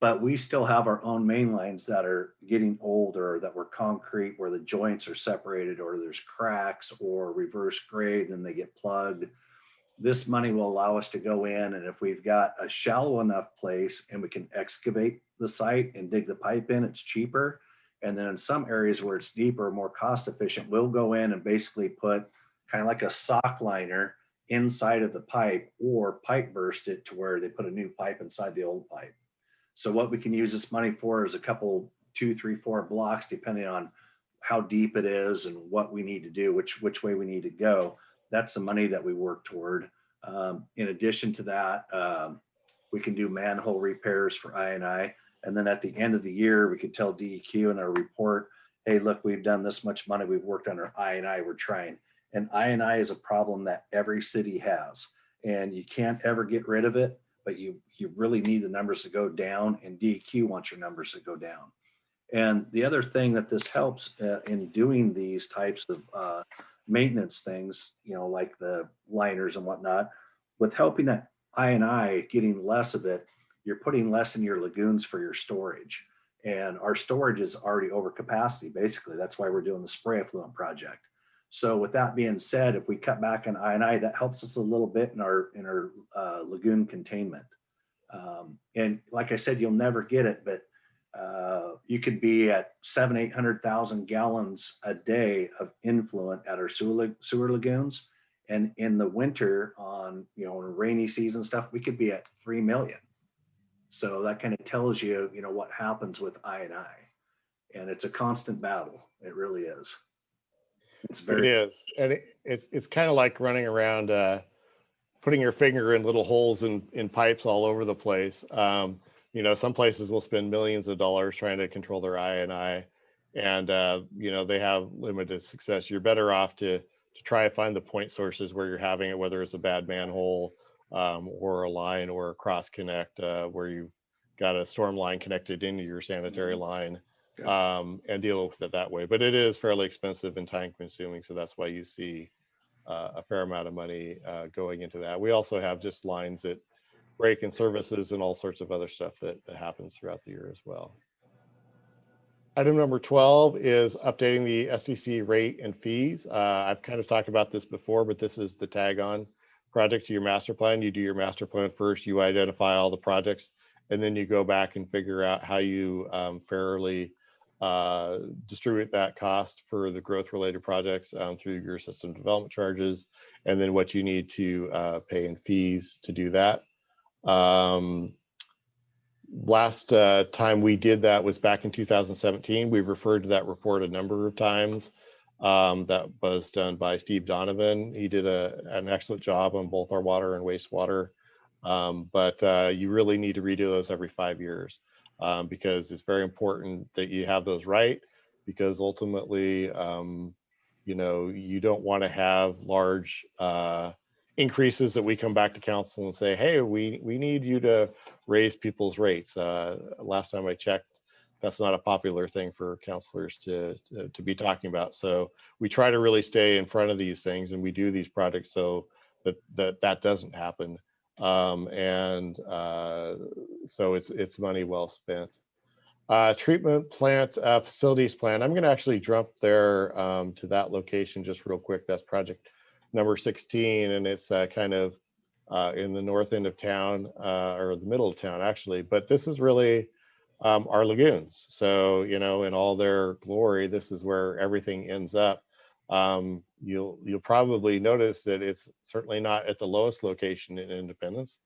But we still have our own main lines that are getting older, that were concrete, where the joints are separated, or there's cracks or reverse grade, and they get plugged. This money will allow us to go in, and if we've got a shallow enough place and we can excavate the site and dig the pipe in, it's cheaper. And then in some areas where it's deeper, more cost efficient, we'll go in and basically put kind of like a sock liner inside of the pipe, or pipe burst it to where they put a new pipe inside the old pipe. So what we can use this money for is a couple, 2, 3, 4 blocks, depending on how deep it is and what we need to do, which way we need to go. That's the money that we work toward. In addition to that, we can do manhole repairs for I&I. And then at the end of the year, we could tell DEQ in our report, hey, look, we've done this much money. We've worked on our I&I, we're trying. And I&I is a problem that every city has, and you can't ever get rid of it, but you really need the numbers to go down, and DEQ wants your numbers to go down. And the other thing that this helps in doing these types of maintenance things, you know, like the liners and whatnot, with helping that I&I getting less of it, you're putting less in your lagoons for your storage. And our storage is already over capacity, basically. That's why we're doing the spray effluent project. So with that being said, if we cut back on I&I, that helps us a little bit in our lagoon containment. And like I said, you'll never get it, but you could be at 700,000-800,000 gallons a day of influent at our sewer lagoons. And in the winter, on rainy season stuff, we could be at 3 million. So that kind of tells you, what happens with I&I. And it's a constant battle. It really is. It is, and it's kind of like running around, putting your finger in little holes in pipes all over the place. Some places will spend millions of dollars trying to control their I&I, and they have limited success. You're better off to try to find the point sources where you're having it, whether it's a bad manhole or a line or a cross connect where you've got a storm line connected into your sanitary line. And deal with it that way. But it is fairly expensive and time consuming. So that's why you see a fair amount of money going into that. We also have just lines that break and services and all sorts of other stuff that happens throughout the year as well. Item number 12 is updating the SDC rate and fees. I've kind of talked about this before, but this is the tag on project to your master plan. You do your master plan first, you identify all the projects, and then you go back and figure out how you fairly distribute that cost for the growth related projects through your system development charges, and then what you need to pay in fees to do that. Last time we did that was back in 2017. We've referred to that report a number of times. That was done by Steve Donovan. He did an excellent job on both our water and wastewater. But you really need to redo those every 5 years. Because it's very important that you have those right, because ultimately, you don't want to have large increases that we come back to council and say, hey, we need you to raise people's rates. Last time I checked, that's not a popular thing for councilors to be talking about. So we try to really stay in front of these things, and we do these projects so that doesn't happen. So it's money well spent. Treatment plant facilities plan. I'm going to actually jump there to that location just real quick. That's project number 16, and it's kind of in the north end of town, or the middle of town actually. But this is really our lagoons. So in all their glory, this is where everything ends up. You'll probably notice that it's certainly not at the lowest location in Independence,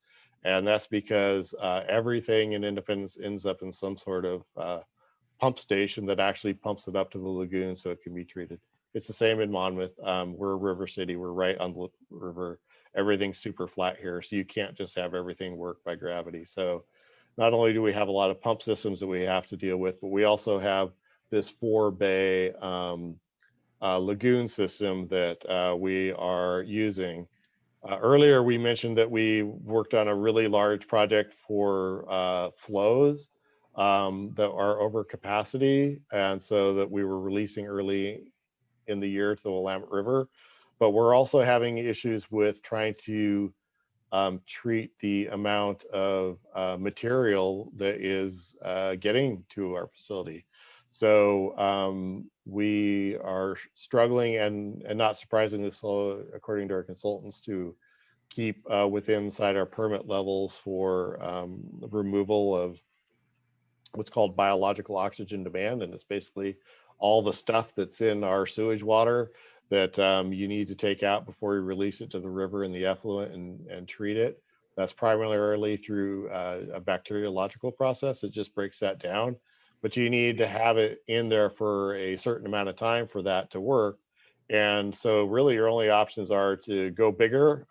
and that's because everything in Independence ends up in some sort of pump station that actually pumps it up to the lagoon so it can be treated. It's the same in Monmouth. We're a river city. We're right on the river. Everything's super flat here, so you can't just have everything work by gravity. So not only do we have a lot of pump systems that we have to deal with, but we also have this 4-bay lagoon system that we are using. Earlier, we mentioned that we worked on a really large project for flows that are over capacity, and so that we were releasing early in the year to the Willamette River. But we're also having issues with trying to treat the amount of material that is getting to our facility. So we are struggling, and not surprisingly so, according to our consultants, to keep within inside our permit levels for removal of what's called biological oxygen demand. And it's basically all the stuff that's in our sewage water that you need to take out before you release it to the river and the effluent and treat it. That's primarily through a bacteriological process. It just breaks that down. But you need to have it in there for a certain amount of time for that to work. And so really your only options are to go bigger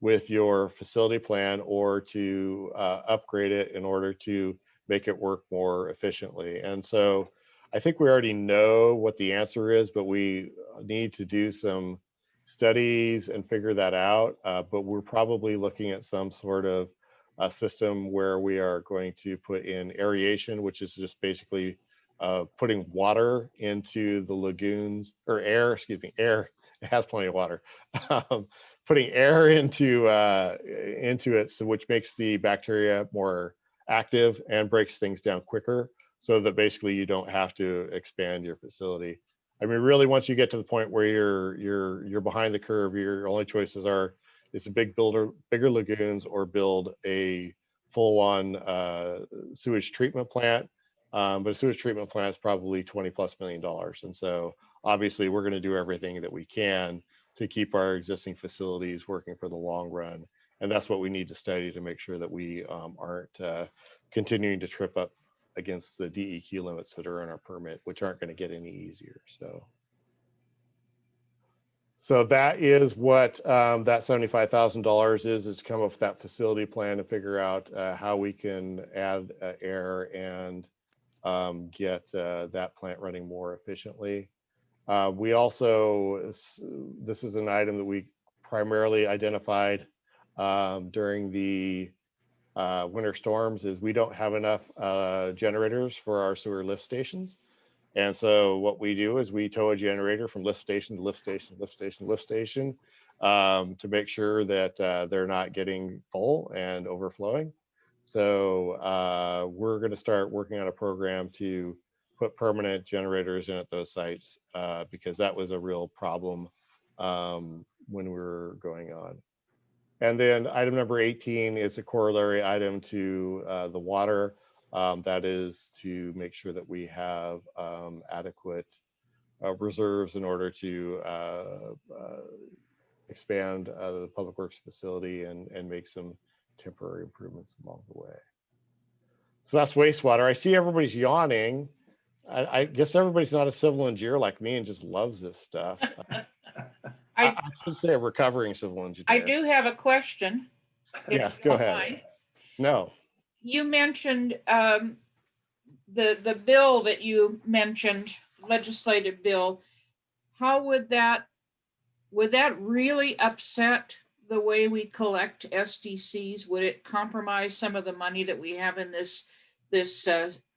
with your facility plan, or to upgrade it in order to make it work more efficiently. And so I think we already know what the answer is, but we need to do some studies and figure that out. But we're probably looking at some sort of a system where we are going to put in aeration, which is just basically putting water into the lagoons, or air, excuse me, air. It has plenty of water. Putting air into it, so which makes the bacteria more active and breaks things down quicker, so that basically you don't have to expand your facility. I mean, really, once you get to the point where you're behind the curve, your only choices are it's a bigger lagoons, or build a full-on sewage treatment plant. But a sewage treatment plant is probably $20+ million, and so obviously we're going to do everything that we can to keep our existing facilities working for the long run. And that's what we need to study to make sure that we aren't continuing to trip up against the DEQ limits that are in our permit, which aren't going to get any easier. So that is what that $75,000 is to come up with that facility plan to figure out how we can add air and get that plant running more efficiently. We also, this is an item that we primarily identified during the winter storms, is we don't have enough generators for our sewer lift stations. And so what we do is we tow a generator from lift station to lift station, lift station, lift station, to make sure that they're not getting full and overflowing. So we're going to start working on a program to put permanent generators in at those sites, because that was a real problem when we were going on. And then item number 18 is a corollary item to the water. That is to make sure that we have adequate reserves in order to expand the public works facility and make some temporary improvements along the way. So that's wastewater. I see everybody's yawning. I guess everybody's not a civil engineer like me and just loves this stuff. I should say a recovering civil engineer. I do have a question. Yes, go ahead. No. You mentioned the bill that you mentioned, legislative bill. How would that really upset the way we collect SDCs? Would it compromise some of the money that we have in this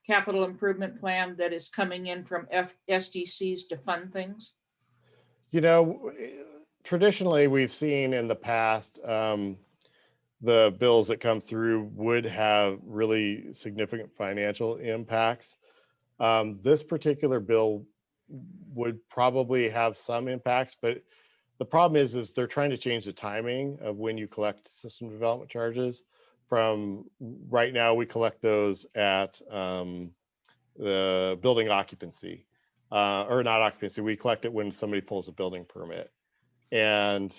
capital improvement plan that is coming in from SDCs to fund things? You know, traditionally we've seen in the past the bills that come through would have really significant financial impacts. This particular bill would probably have some impacts, but the problem is they're trying to change the timing of when you collect system development charges. From right now, we collect those at the building occupancy, or not occupancy. We collect it when somebody pulls a building permit. And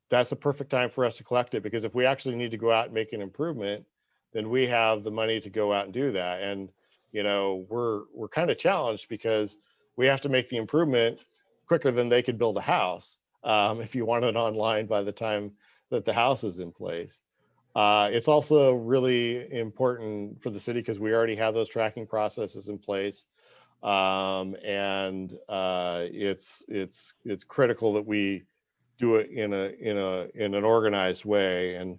that's a perfect time for us to collect it, because if we actually need to go out and make an improvement, then we have the money to go out and do that. And, you know, we're kind of challenged because we have to make the improvement quicker than they could build a house if you want it online by the time that the house is in place. It's also really important for the city because we already have those tracking processes in place. And it's critical that we do it in an organized way. And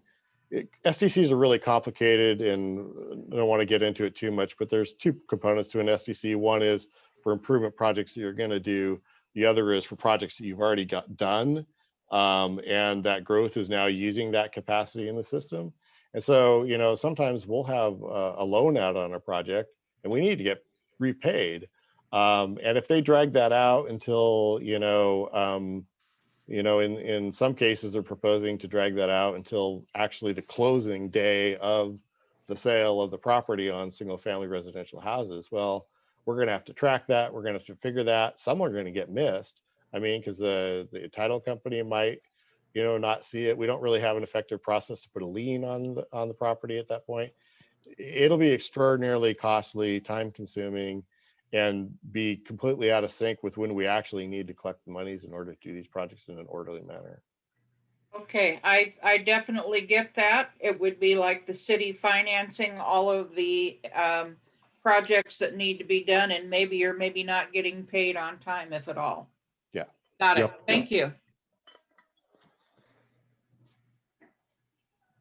SDCs are really complicated, and I don't want to get into it too much, but there's two components to an SDC. One is for improvement projects that you're going to do. The other is for projects that you've already got done. And that growth is now using that capacity in the system. And so, you know, sometimes we'll have a loan out on a project and we need to get repaid. And if they drag that out until, in some cases they're proposing to drag that out until actually the closing day of the sale of the property on single family residential houses. Well, we're going to have to track that. We're going to have to figure that. Some are going to get missed. I mean, because the title company might, not see it. We don't really have an effective process to put a lien on the property at that point. It'll be extraordinarily costly, time consuming, and be completely out of sync with when we actually need to collect the monies in order to do these projects in an orderly manner. Okay, I definitely get that. It would be like the city financing all of the projects that need to be done, and maybe you're maybe not getting paid on time, if at all. Yeah. Got it. Yep. Thank you.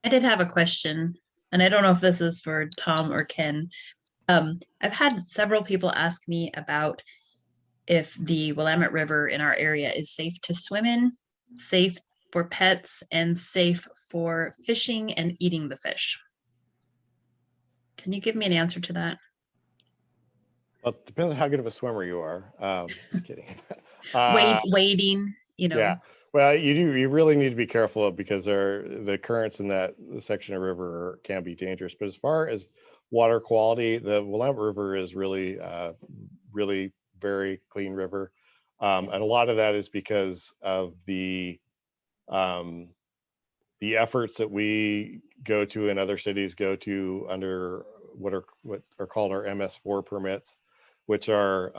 I did have a question, and I don't know if this is for Tom or Ken. I've had several people ask me about if the Willamette River in our area is safe to swim in, safe for pets, and safe for fishing and eating the fish. Can you give me an answer to that? Well, it depends on how good of a swimmer you are. Kidding. Wading, Yeah. Well, you really need to be careful because the currents in that section of river can be dangerous. But as far as water quality, the Willamette River is really, really very clean river. And a lot of that is because of the efforts that we go to and other cities go to under what are called our MS4 permits, which are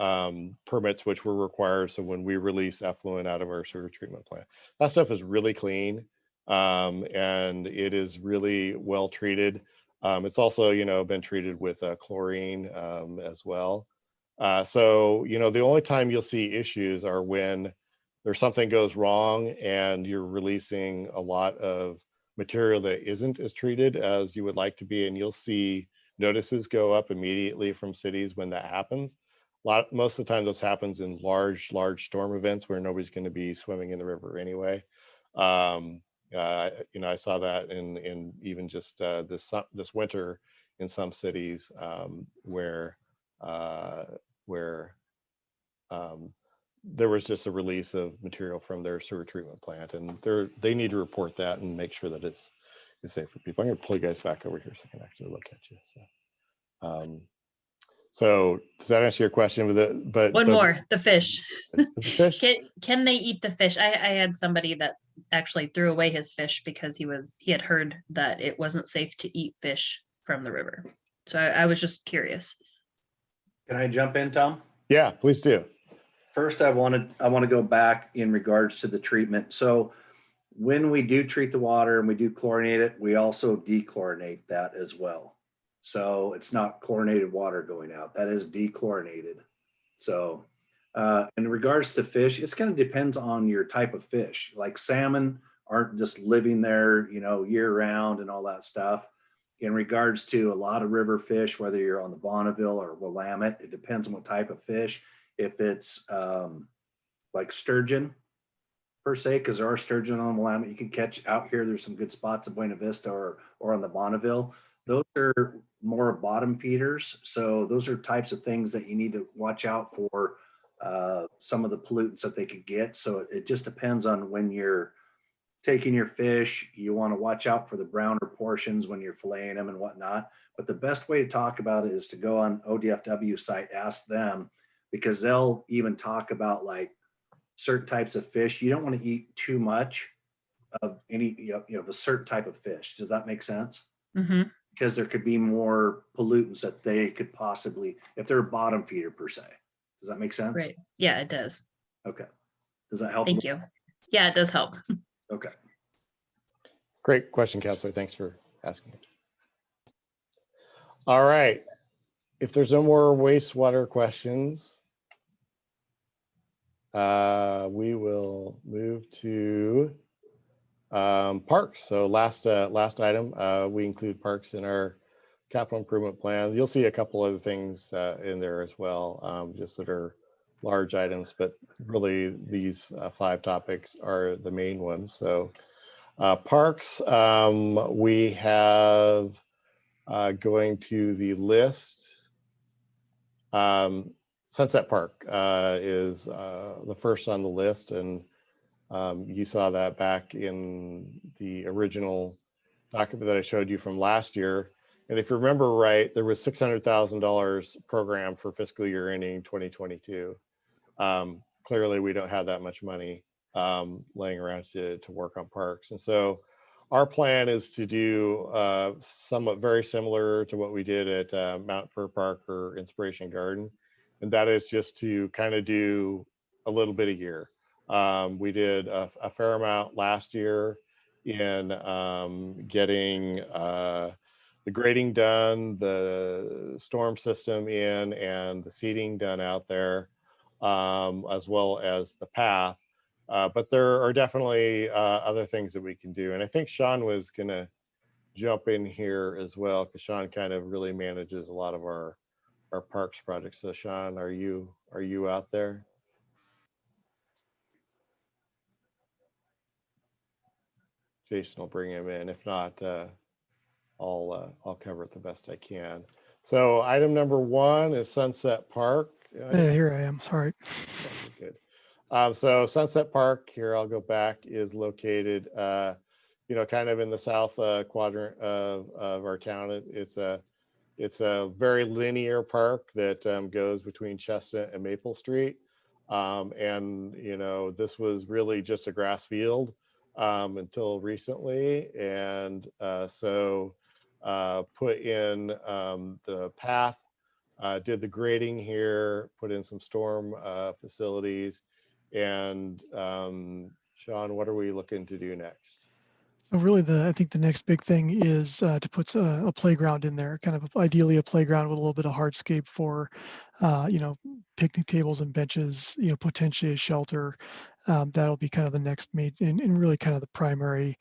permits which were required. So when we release effluent out of our sewer treatment plant, that stuff is really clean, and it is really well treated. It's also, been treated with chlorine as well. So, the only time you'll see issues are when there's something goes wrong and you're releasing a lot of material that isn't as treated as you would like to be, and you'll see notices go up immediately from cities when that happens. Most of the time, this happens in large storm events where nobody's going to be swimming in the river anyway. I saw that in even just this winter in some cities where there was just a release of material from their sewer treatment plant, and they need to report that and make sure that it's safe for people. I'm going to pull you guys back over here so I can actually look at you. So does that answer your question? One more, the fish. The fish? Can they eat the fish? I had somebody that actually threw away his fish because he had heard that it wasn't safe to eat fish from the river. So I was just curious. Can I jump in, Tom? Yeah, please do. First, I want to go back in regards to the treatment. So when we do treat the water and we do chlorinate it, we also dechlorinate that as well. So it's not chlorinated water going out. That is dechlorinated. So in regards to fish, it's kind of depends on your type of fish. Like salmon aren't just living there, year round and all that stuff. In regards to a lot of river fish, whether you're on the Bonneville or Willamette, it depends on what type of fish. If it's like sturgeon per se, because there are sturgeon on Willamette you can catch out here. There's some good spots at Buena Vista or on the Bonneville. Those are more bottom feeders. So those are types of things that you need to watch out for, some of the pollutants that they could get. So it just depends on when you're taking your fish. You want to watch out for the browner portions when you're filleting them and whatnot. But the best way to talk about it is to go on ODFW site, ask them, because they'll even talk about like certain types of fish. You don't want to eat too much of any, of a certain type of fish. Does that make sense? Mm-hmm. Because there could be more pollutants that they could possibly, if they're a bottom feeder per se. Does that make sense? Right. Yeah, it does. Okay. Does that help? Thank you. Yeah, it does help. Okay. Great question, Counselor. Thanks for asking it. All right. If there's no more wastewater questions, we will move to parks. So last item, we include parks in our capital improvement plan. You'll see a couple other things in there as well, just that are large items, but really these 5 topics are the main ones. So parks, we have going to the list. Sunset Park is the first on the list, and you saw that back in the original document that I showed you from last year. And if you remember right, there was $600,000 program for fiscal year ending 2022. Clearly, we don't have that much money laying around to work on parks. And so our plan is to do somewhat very similar to what we did at Mount Fur Park or Inspiration Garden. And that is just to kind of do a little bit a year. We did a fair amount last year in getting the grading done, the storm system in, and the seeding done out there, as well as the path. But there are definitely other things that we can do. And I think Sean was going to jump in here as well, because Sean kind of really manages a lot of our parks projects. So Sean, are you out there? Jason will bring him in. If not, I'll cover it the best I can. So item number 1 is Sunset Park. Yeah, here I am. Sorry. Okay, good. So Sunset Park, here I'll go back, is located, kind of in the south quadrant of our town. It's a very linear park that goes between Chestnut and Maple Street. And, this was really just a grass field until recently. And so put in the path, did the grading here, put in some storm facilities. And Sean, what are we looking to do next? So really, I think the next big thing is to put a playground in there, kind of ideally a playground with a little bit of hardscape for, picnic tables and benches, potentially a shelter. That'll be kind of the next and really kind of the primary,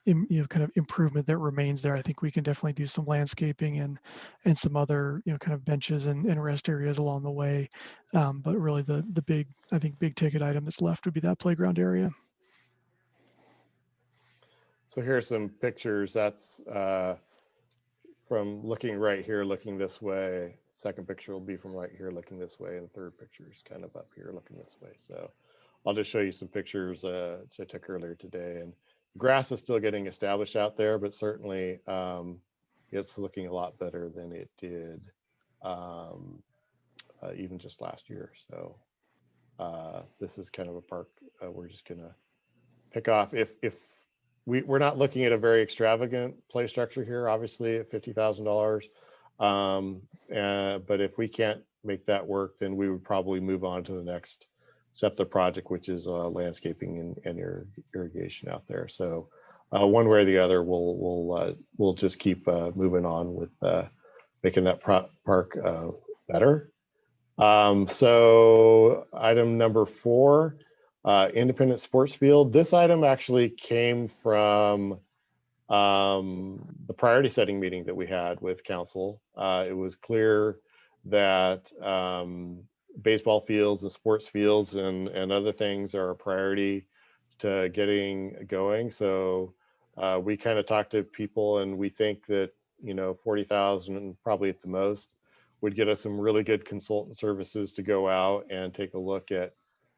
kind of improvement that remains there. I think we can definitely do some landscaping and some other, kind of benches and rest areas along the way. But really the big ticket item that's left would be that playground area. So here's some pictures. That's from looking right here, looking this way. Second picture will be from right here, looking this way. And third picture is kind of up here, looking this way. So I'll just show you some pictures I took earlier today. And grass is still getting established out there, but certainly it's looking a lot better than it did even just last year. So this is kind of a park we're just gonna pick off. If we're not looking at a very extravagant play structure here, obviously at $50,000. But if we can't make that work, then we would probably move on to the next step of the project, which is landscaping and irrigation out there. So one way or the other, we'll just keep moving on with making that park better. So item number 4. Independent sports field. This item actually came from the priority setting meeting that we had with council. It was clear that baseball fields and sports fields and other things are a priority to getting going. So we kind of talked to people, and we think that 40,000 probably at the most would get us some really good consultant services to go out and take a look at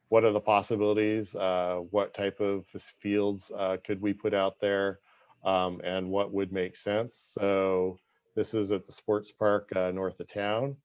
what are the possibilities, what type of fields could we put out there, and what would make sense. So this is at the sports park north of town.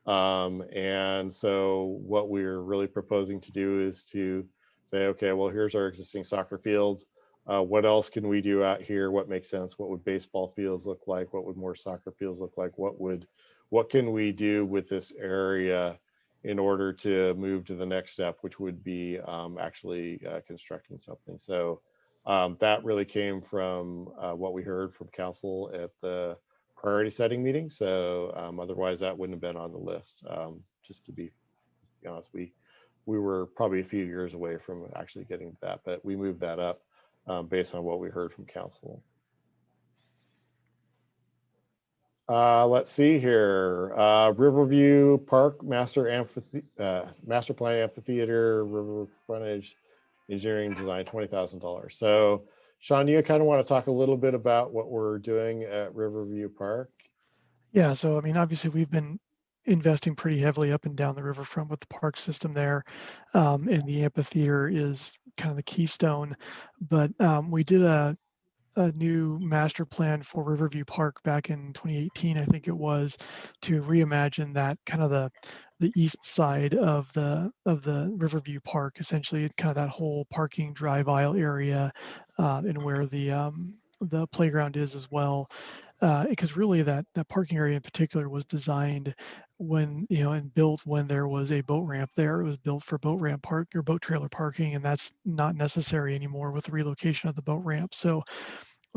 And so what we're really proposing to do is to say, okay, well, here's our existing soccer fields. What else can we do out here? What makes sense? What would baseball fields look like? What would more soccer fields look like? What can we do with this area in order to move to the next step, which would be actually constructing something. So that really came from what we heard from council at the priority setting meeting. So otherwise that wouldn't have been on the list. Just to be honest, we were probably a few years away from actually getting to that, but we moved that up based on what we heard from council. Let's see here. Riverview Park Master Plan Amphitheater, river frontage, engineering design, $20,000. So Sean, you kind of want to talk a little bit about what we're doing at Riverview Park? Yeah, so I mean, obviously we've been investing pretty heavily up and down the riverfront with the park system there. And the amphitheater is kind of the keystone. But we did a new master plan for Riverview Park back in 2018, I think it was, to reimagine that kind of the east side of the Riverview Park, essentially kind of that whole parking drive aisle area, and where the playground is as well. Because really that parking area in particular was designed when, and built when there was a boat ramp there. It was built for boat ramp park or boat trailer parking, and that's not necessary anymore with the relocation of the boat ramp. So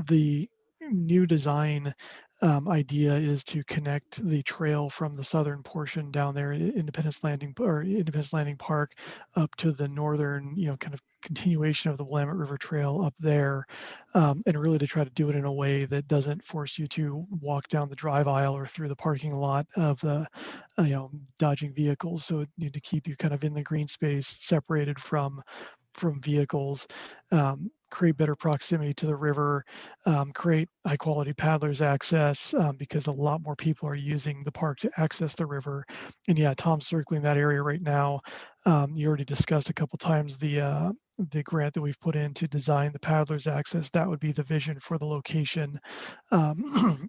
the new design idea is to connect the trail from the southern portion down there at Independence Landing Park up to the northern, kind of continuation of the Willamette River Trail up there, and really to try to do it in a way that doesn't force you to walk down the drive aisle or through the parking lot of the, dodging vehicles. So it need to keep you kind of in the green space, separated from vehicles, create better proximity to the river, create high quality paddlers access, because a lot more people are using the park to access the river. And yeah, Tom's circling that area right now. You already discussed a couple times the grant that we've put in to design the paddlers access. That would be the vision for the location,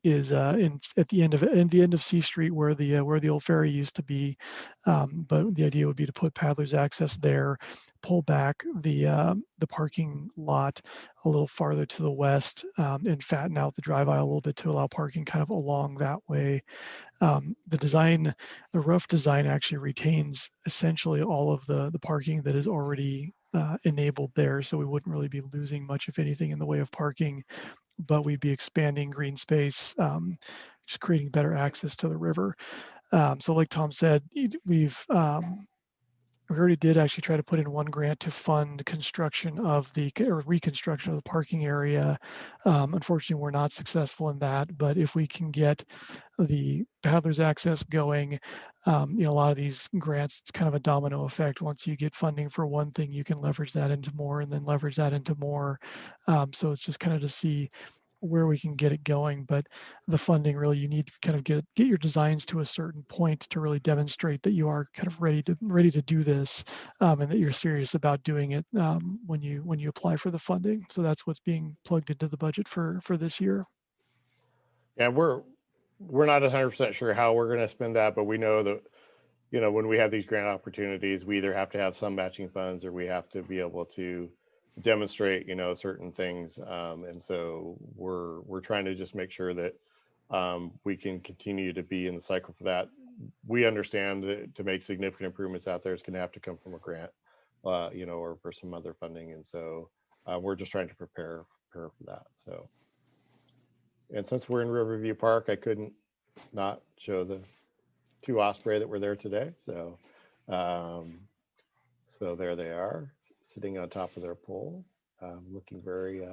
is at the end of C Street where the old ferry used to be. But the idea would be to put paddlers access there, pull back the parking lot a little farther to the west, and fatten out the drive aisle a little bit to allow parking kind of along that way. The rough design actually retains essentially all of the parking that is already enabled there. So we wouldn't really be losing much, if anything, in the way of parking, but we'd be expanding green space, just creating better access to the river. So like Tom said, we already did actually try to put in one grant to fund construction of or reconstruction of the parking area. Unfortunately, we're not successful in that, but if we can get the paddlers access going, a lot of these grants, it's kind of a domino effect. Once you get funding for one thing, you can leverage that into more and then leverage that into more. So it's just kind of to see where we can get it going. But the funding, really, you need to kind of get your designs to a certain point to really demonstrate that you are kind of ready to do this, and that you're serious about doing it, when you apply for the funding. So that's what's being plugged into the budget for this year. Yeah, we're not 100% sure how we're going to spend that, but we know that, when we have these grant opportunities, we either have to have some matching funds or we have to be able to demonstrate, certain things. And so we're trying to just make sure that we can continue to be in the cycle for that. We understand that to make significant improvements out there, it's going to have to come from a grant, or for some other funding. And so we're just trying to prepare for that. So, and since we're in Riverview Park, I couldn't not show the two osprey that were there today. So, so there they are, sitting on top of their pole, looking very,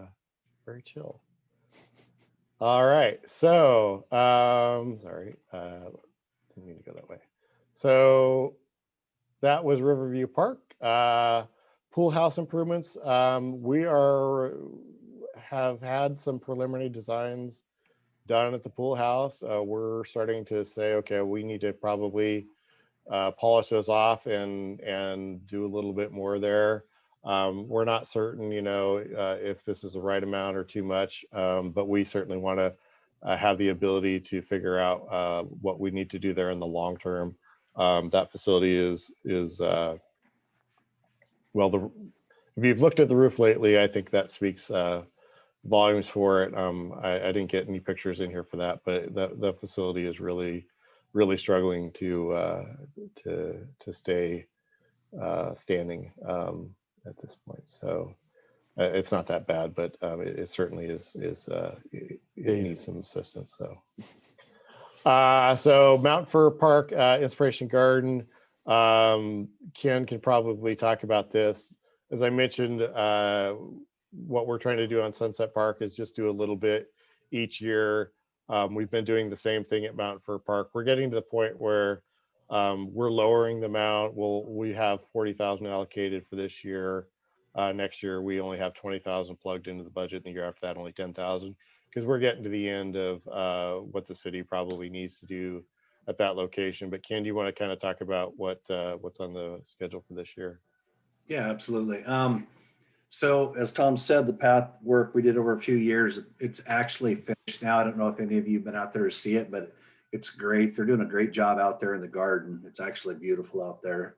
very chill. All right, so sorry, didn't mean to go that way. So that was Riverview Park. Pool house improvements. We have had some preliminary designs done at the pool house. We're starting to say, okay, we need to probably polish those off and do a little bit more there. We're not certain, if this is the right amount or too much, but we certainly want to have the ability to figure out what we need to do there in the long term. That facility is well, if you've looked at the roof lately, I think that speaks volumes for it. I didn't get any pictures in here for that, but the facility is really struggling to stay standing at this point. So it's not that bad, but it certainly is it needs some assistance. So Mount Fur Park Inspiration Garden, Ken can probably talk about this. As I mentioned, what we're trying to do on Sunset Park is just do a little bit each year. We've been doing the same thing at Mountain Fir Park. We're getting to the point where we're lowering the amount. We have 40,000 allocated for this year. Next year, we only have 20,000 plugged into the budget. And the year after that, only 10,000, because we're getting to the end of what the city probably needs to do at that location. But Ken, do you want to kind of talk about what's on the schedule for this year? Yeah, absolutely. So as Tom said, the path work we did over a few years, it's actually finished now. I don't know if any of you have been out there to see it, but it's great. They're doing a great job out there in the garden. It's actually beautiful out there.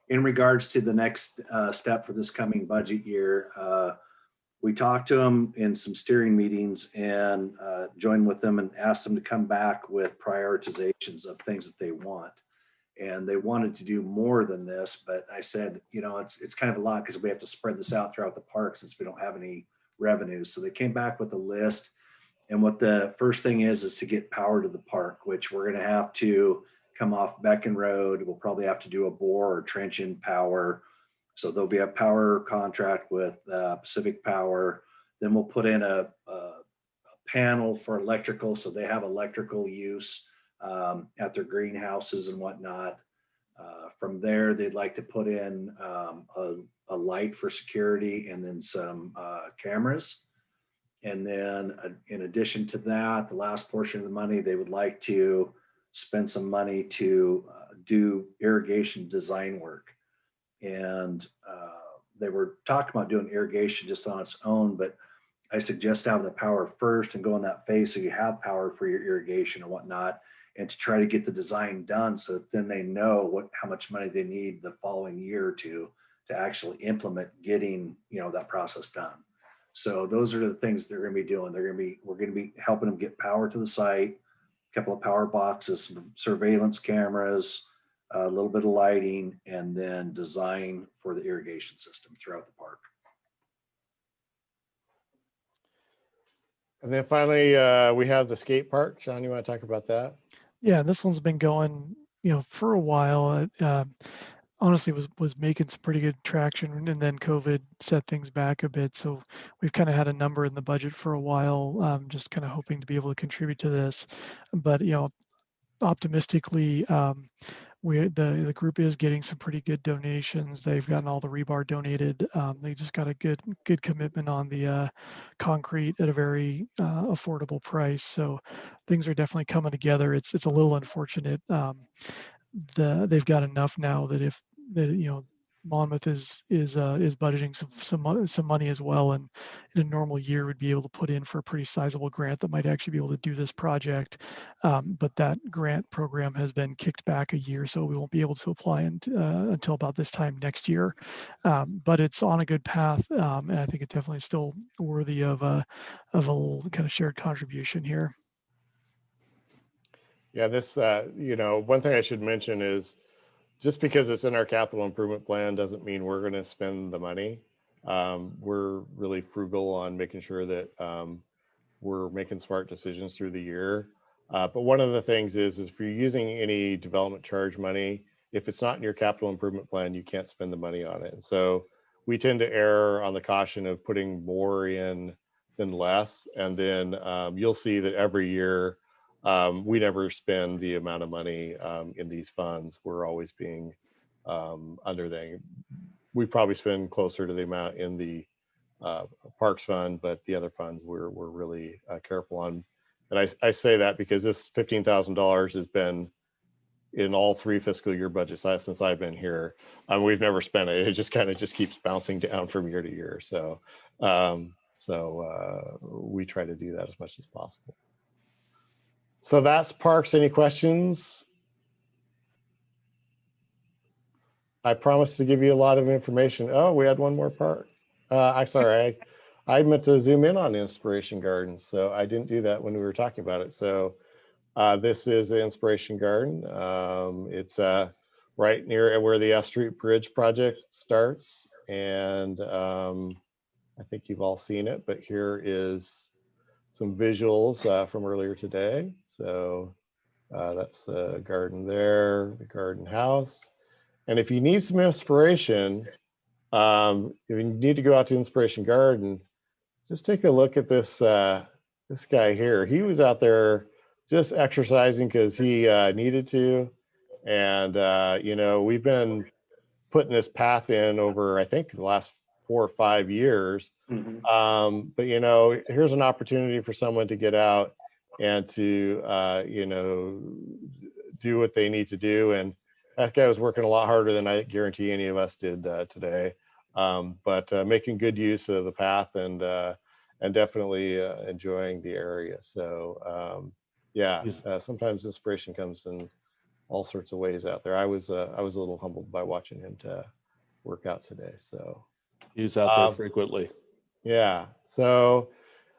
In regards to the next step for this coming budget year, we talked to them in some steering meetings and joined with them and asked them to come back with prioritizations of things that they want. And they wanted to do more than this, but I said, you know, it's kind of a lot because we have to spread this out throughout the park since we don't have any revenues. So they came back with a list. And what the first thing is to get power to the park, which we're going to have to come off Beacon Road. We'll probably have to do a bore or trench in power. So there'll be a power contract with Pacific Power. Then we'll put in a panel for electrical. So they have electrical use at their greenhouses and whatnot. From there, they'd like to put in a light for security and then some cameras. And then in addition to that, the last portion of the money, they would like to spend some money to do irrigation design work. And they were talking about doing irrigation just on its own, but I suggest having the power first and go in that phase so you have power for your irrigation and whatnot, and to try to get the design done so that then they know how much money they need the following year or two to actually implement getting, you know, that process done. So those are the things they're going to be doing. We're going to be helping them get power to the site, a couple of power boxes, some surveillance cameras, a little bit of lighting, and then design for the irrigation system throughout the park. And then finally, we have the skate park. Sean, you want to talk about that? Yeah, this one's been going, for a while. Honestly was making some pretty good traction, and then COVID set things back a bit. So we've kind of had a number in the budget for a while, just kind of hoping to be able to contribute to this. But optimistically, the group is getting some pretty good donations. They've gotten all the rebar donated. They just got a good commitment on the concrete at a very affordable price. So things are definitely coming together. It's a little unfortunate. They've got enough now that Monmouth is budgeting some money as well, and in a normal year would be able to put in for a pretty sizable grant that might actually be able to do this project. But that grant program has been kicked back a year, so we won't be able to apply until about this time next year. But it's on a good path, and I think it's definitely still worthy of a little kind of shared contribution here. Yeah, this, one thing I should mention is just because it's in our capital improvement plan doesn't mean we're going to spend the money. We're really frugal on making sure that we're making smart decisions through the year. But one of the things is if you're using any development charge money, if it's not in your capital improvement plan, you can't spend the money on it. And so we tend to err on the caution of putting more in than less. And then you'll see that every year, we never spend the amount of money in these funds. We're always being under them. We probably spend closer to the amount in the Parks Fund, but the other funds we're really careful on. And I say that because this $15,000 has been in all 3 fiscal year budgets since I've been here. We've never spent it. It just keeps bouncing down from year to year. So we try to do that as much as possible. So that's parks. Any questions? I promised to give you a lot of information. Oh, we had one more part. I'm sorry. I meant to zoom in on Inspiration Garden, so I didn't do that when we were talking about it. So this is the Inspiration Garden. It's right near where the F Street Bridge project starts. And I think you've all seen it, but here is some visuals from earlier today. So that's the garden there, the garden house. And if you need some inspiration, if you need to go out to Inspiration Garden, just take a look at this This guy here, he was out there just exercising because he needed to. And, we've been putting this path in over, I think, the last 4 or 5 years. Mhm. But, here's an opportunity for someone to get out and to, do what they need to do. And that guy was working a lot harder than I guarantee any of us did today. But making good use of the path and definitely enjoying the area. So sometimes inspiration comes in all sorts of ways out there. I was a little humbled by watching him to work out today. So He's out there frequently. yeah. So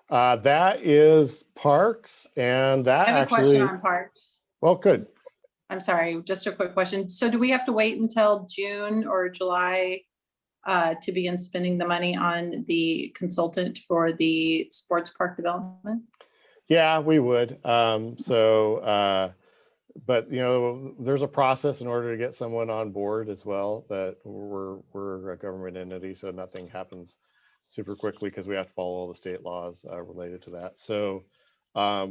that is parks, and that I have a actually. question on parks. Well, good. I'm sorry, just a quick question. So do we have to wait until June or July to begin spending the money on the consultant for the sports park development? Yeah, we would. But there's a process in order to get someone on board as well. That we're a government entity, so nothing happens super quickly because we have to follow all the state laws related to that. So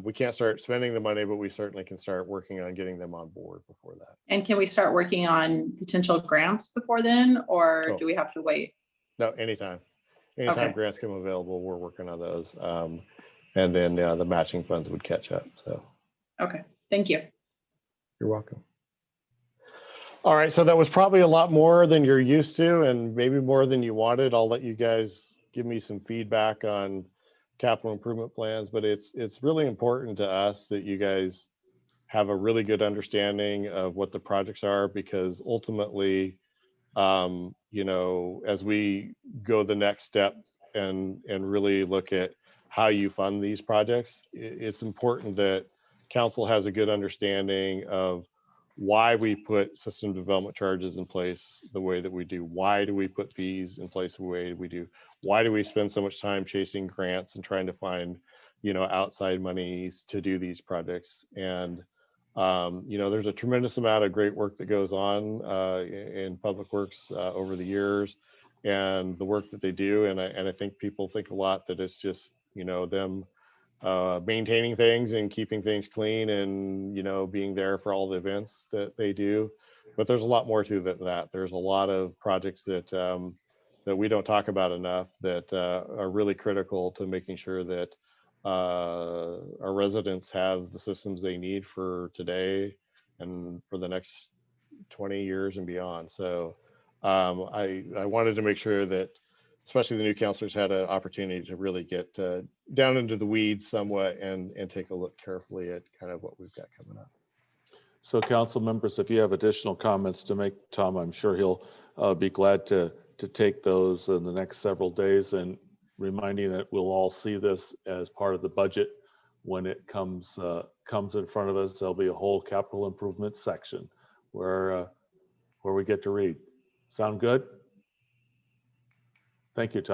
we can't start spending the money, but we certainly can start working on getting them on board before that. And can we start working on potential grants before then, or Oh. do we have to wait? No, anytime. Anytime Okay. grants come available, we're working on those. And then the matching funds would catch up. So Okay, thank you. you're welcome. All right, so that was probably a lot more than you're used to and maybe more than you wanted. I'll let you guys give me some feedback on capital improvement plans, but it's really important to us that you guys have a really good understanding of what the projects are, because ultimately, as we go the next step and really look at how you fund these projects, it's important that council has a good understanding of why we put system development charges in place the way that we do. Why do we put fees in place the way we do? Why do we spend so much time chasing grants and trying to find, outside monies to do these projects? And, there's a tremendous amount of great work that goes on in public works over the years and the work that they do. And I think people think a lot that it's just, them maintaining things and keeping things clean and being there for all the events that they do, but there's a lot more to that. There's a lot of projects that that we don't talk about enough that are really critical to making sure that our residents have the systems they need for today and for the next 20 years and beyond. So I wanted to make sure that especially the new counselors had an opportunity to really get down into the weeds somewhat and take a look carefully at kind of what we've got coming up. So council members, if you have additional comments to make, Tom, I'm sure he'll be glad to take those in the next several days, and reminding that we'll all see this as part of the budget when it comes in front of us. There'll be a whole capital improvement section where we get to read. Sound good? Thank you, Tom.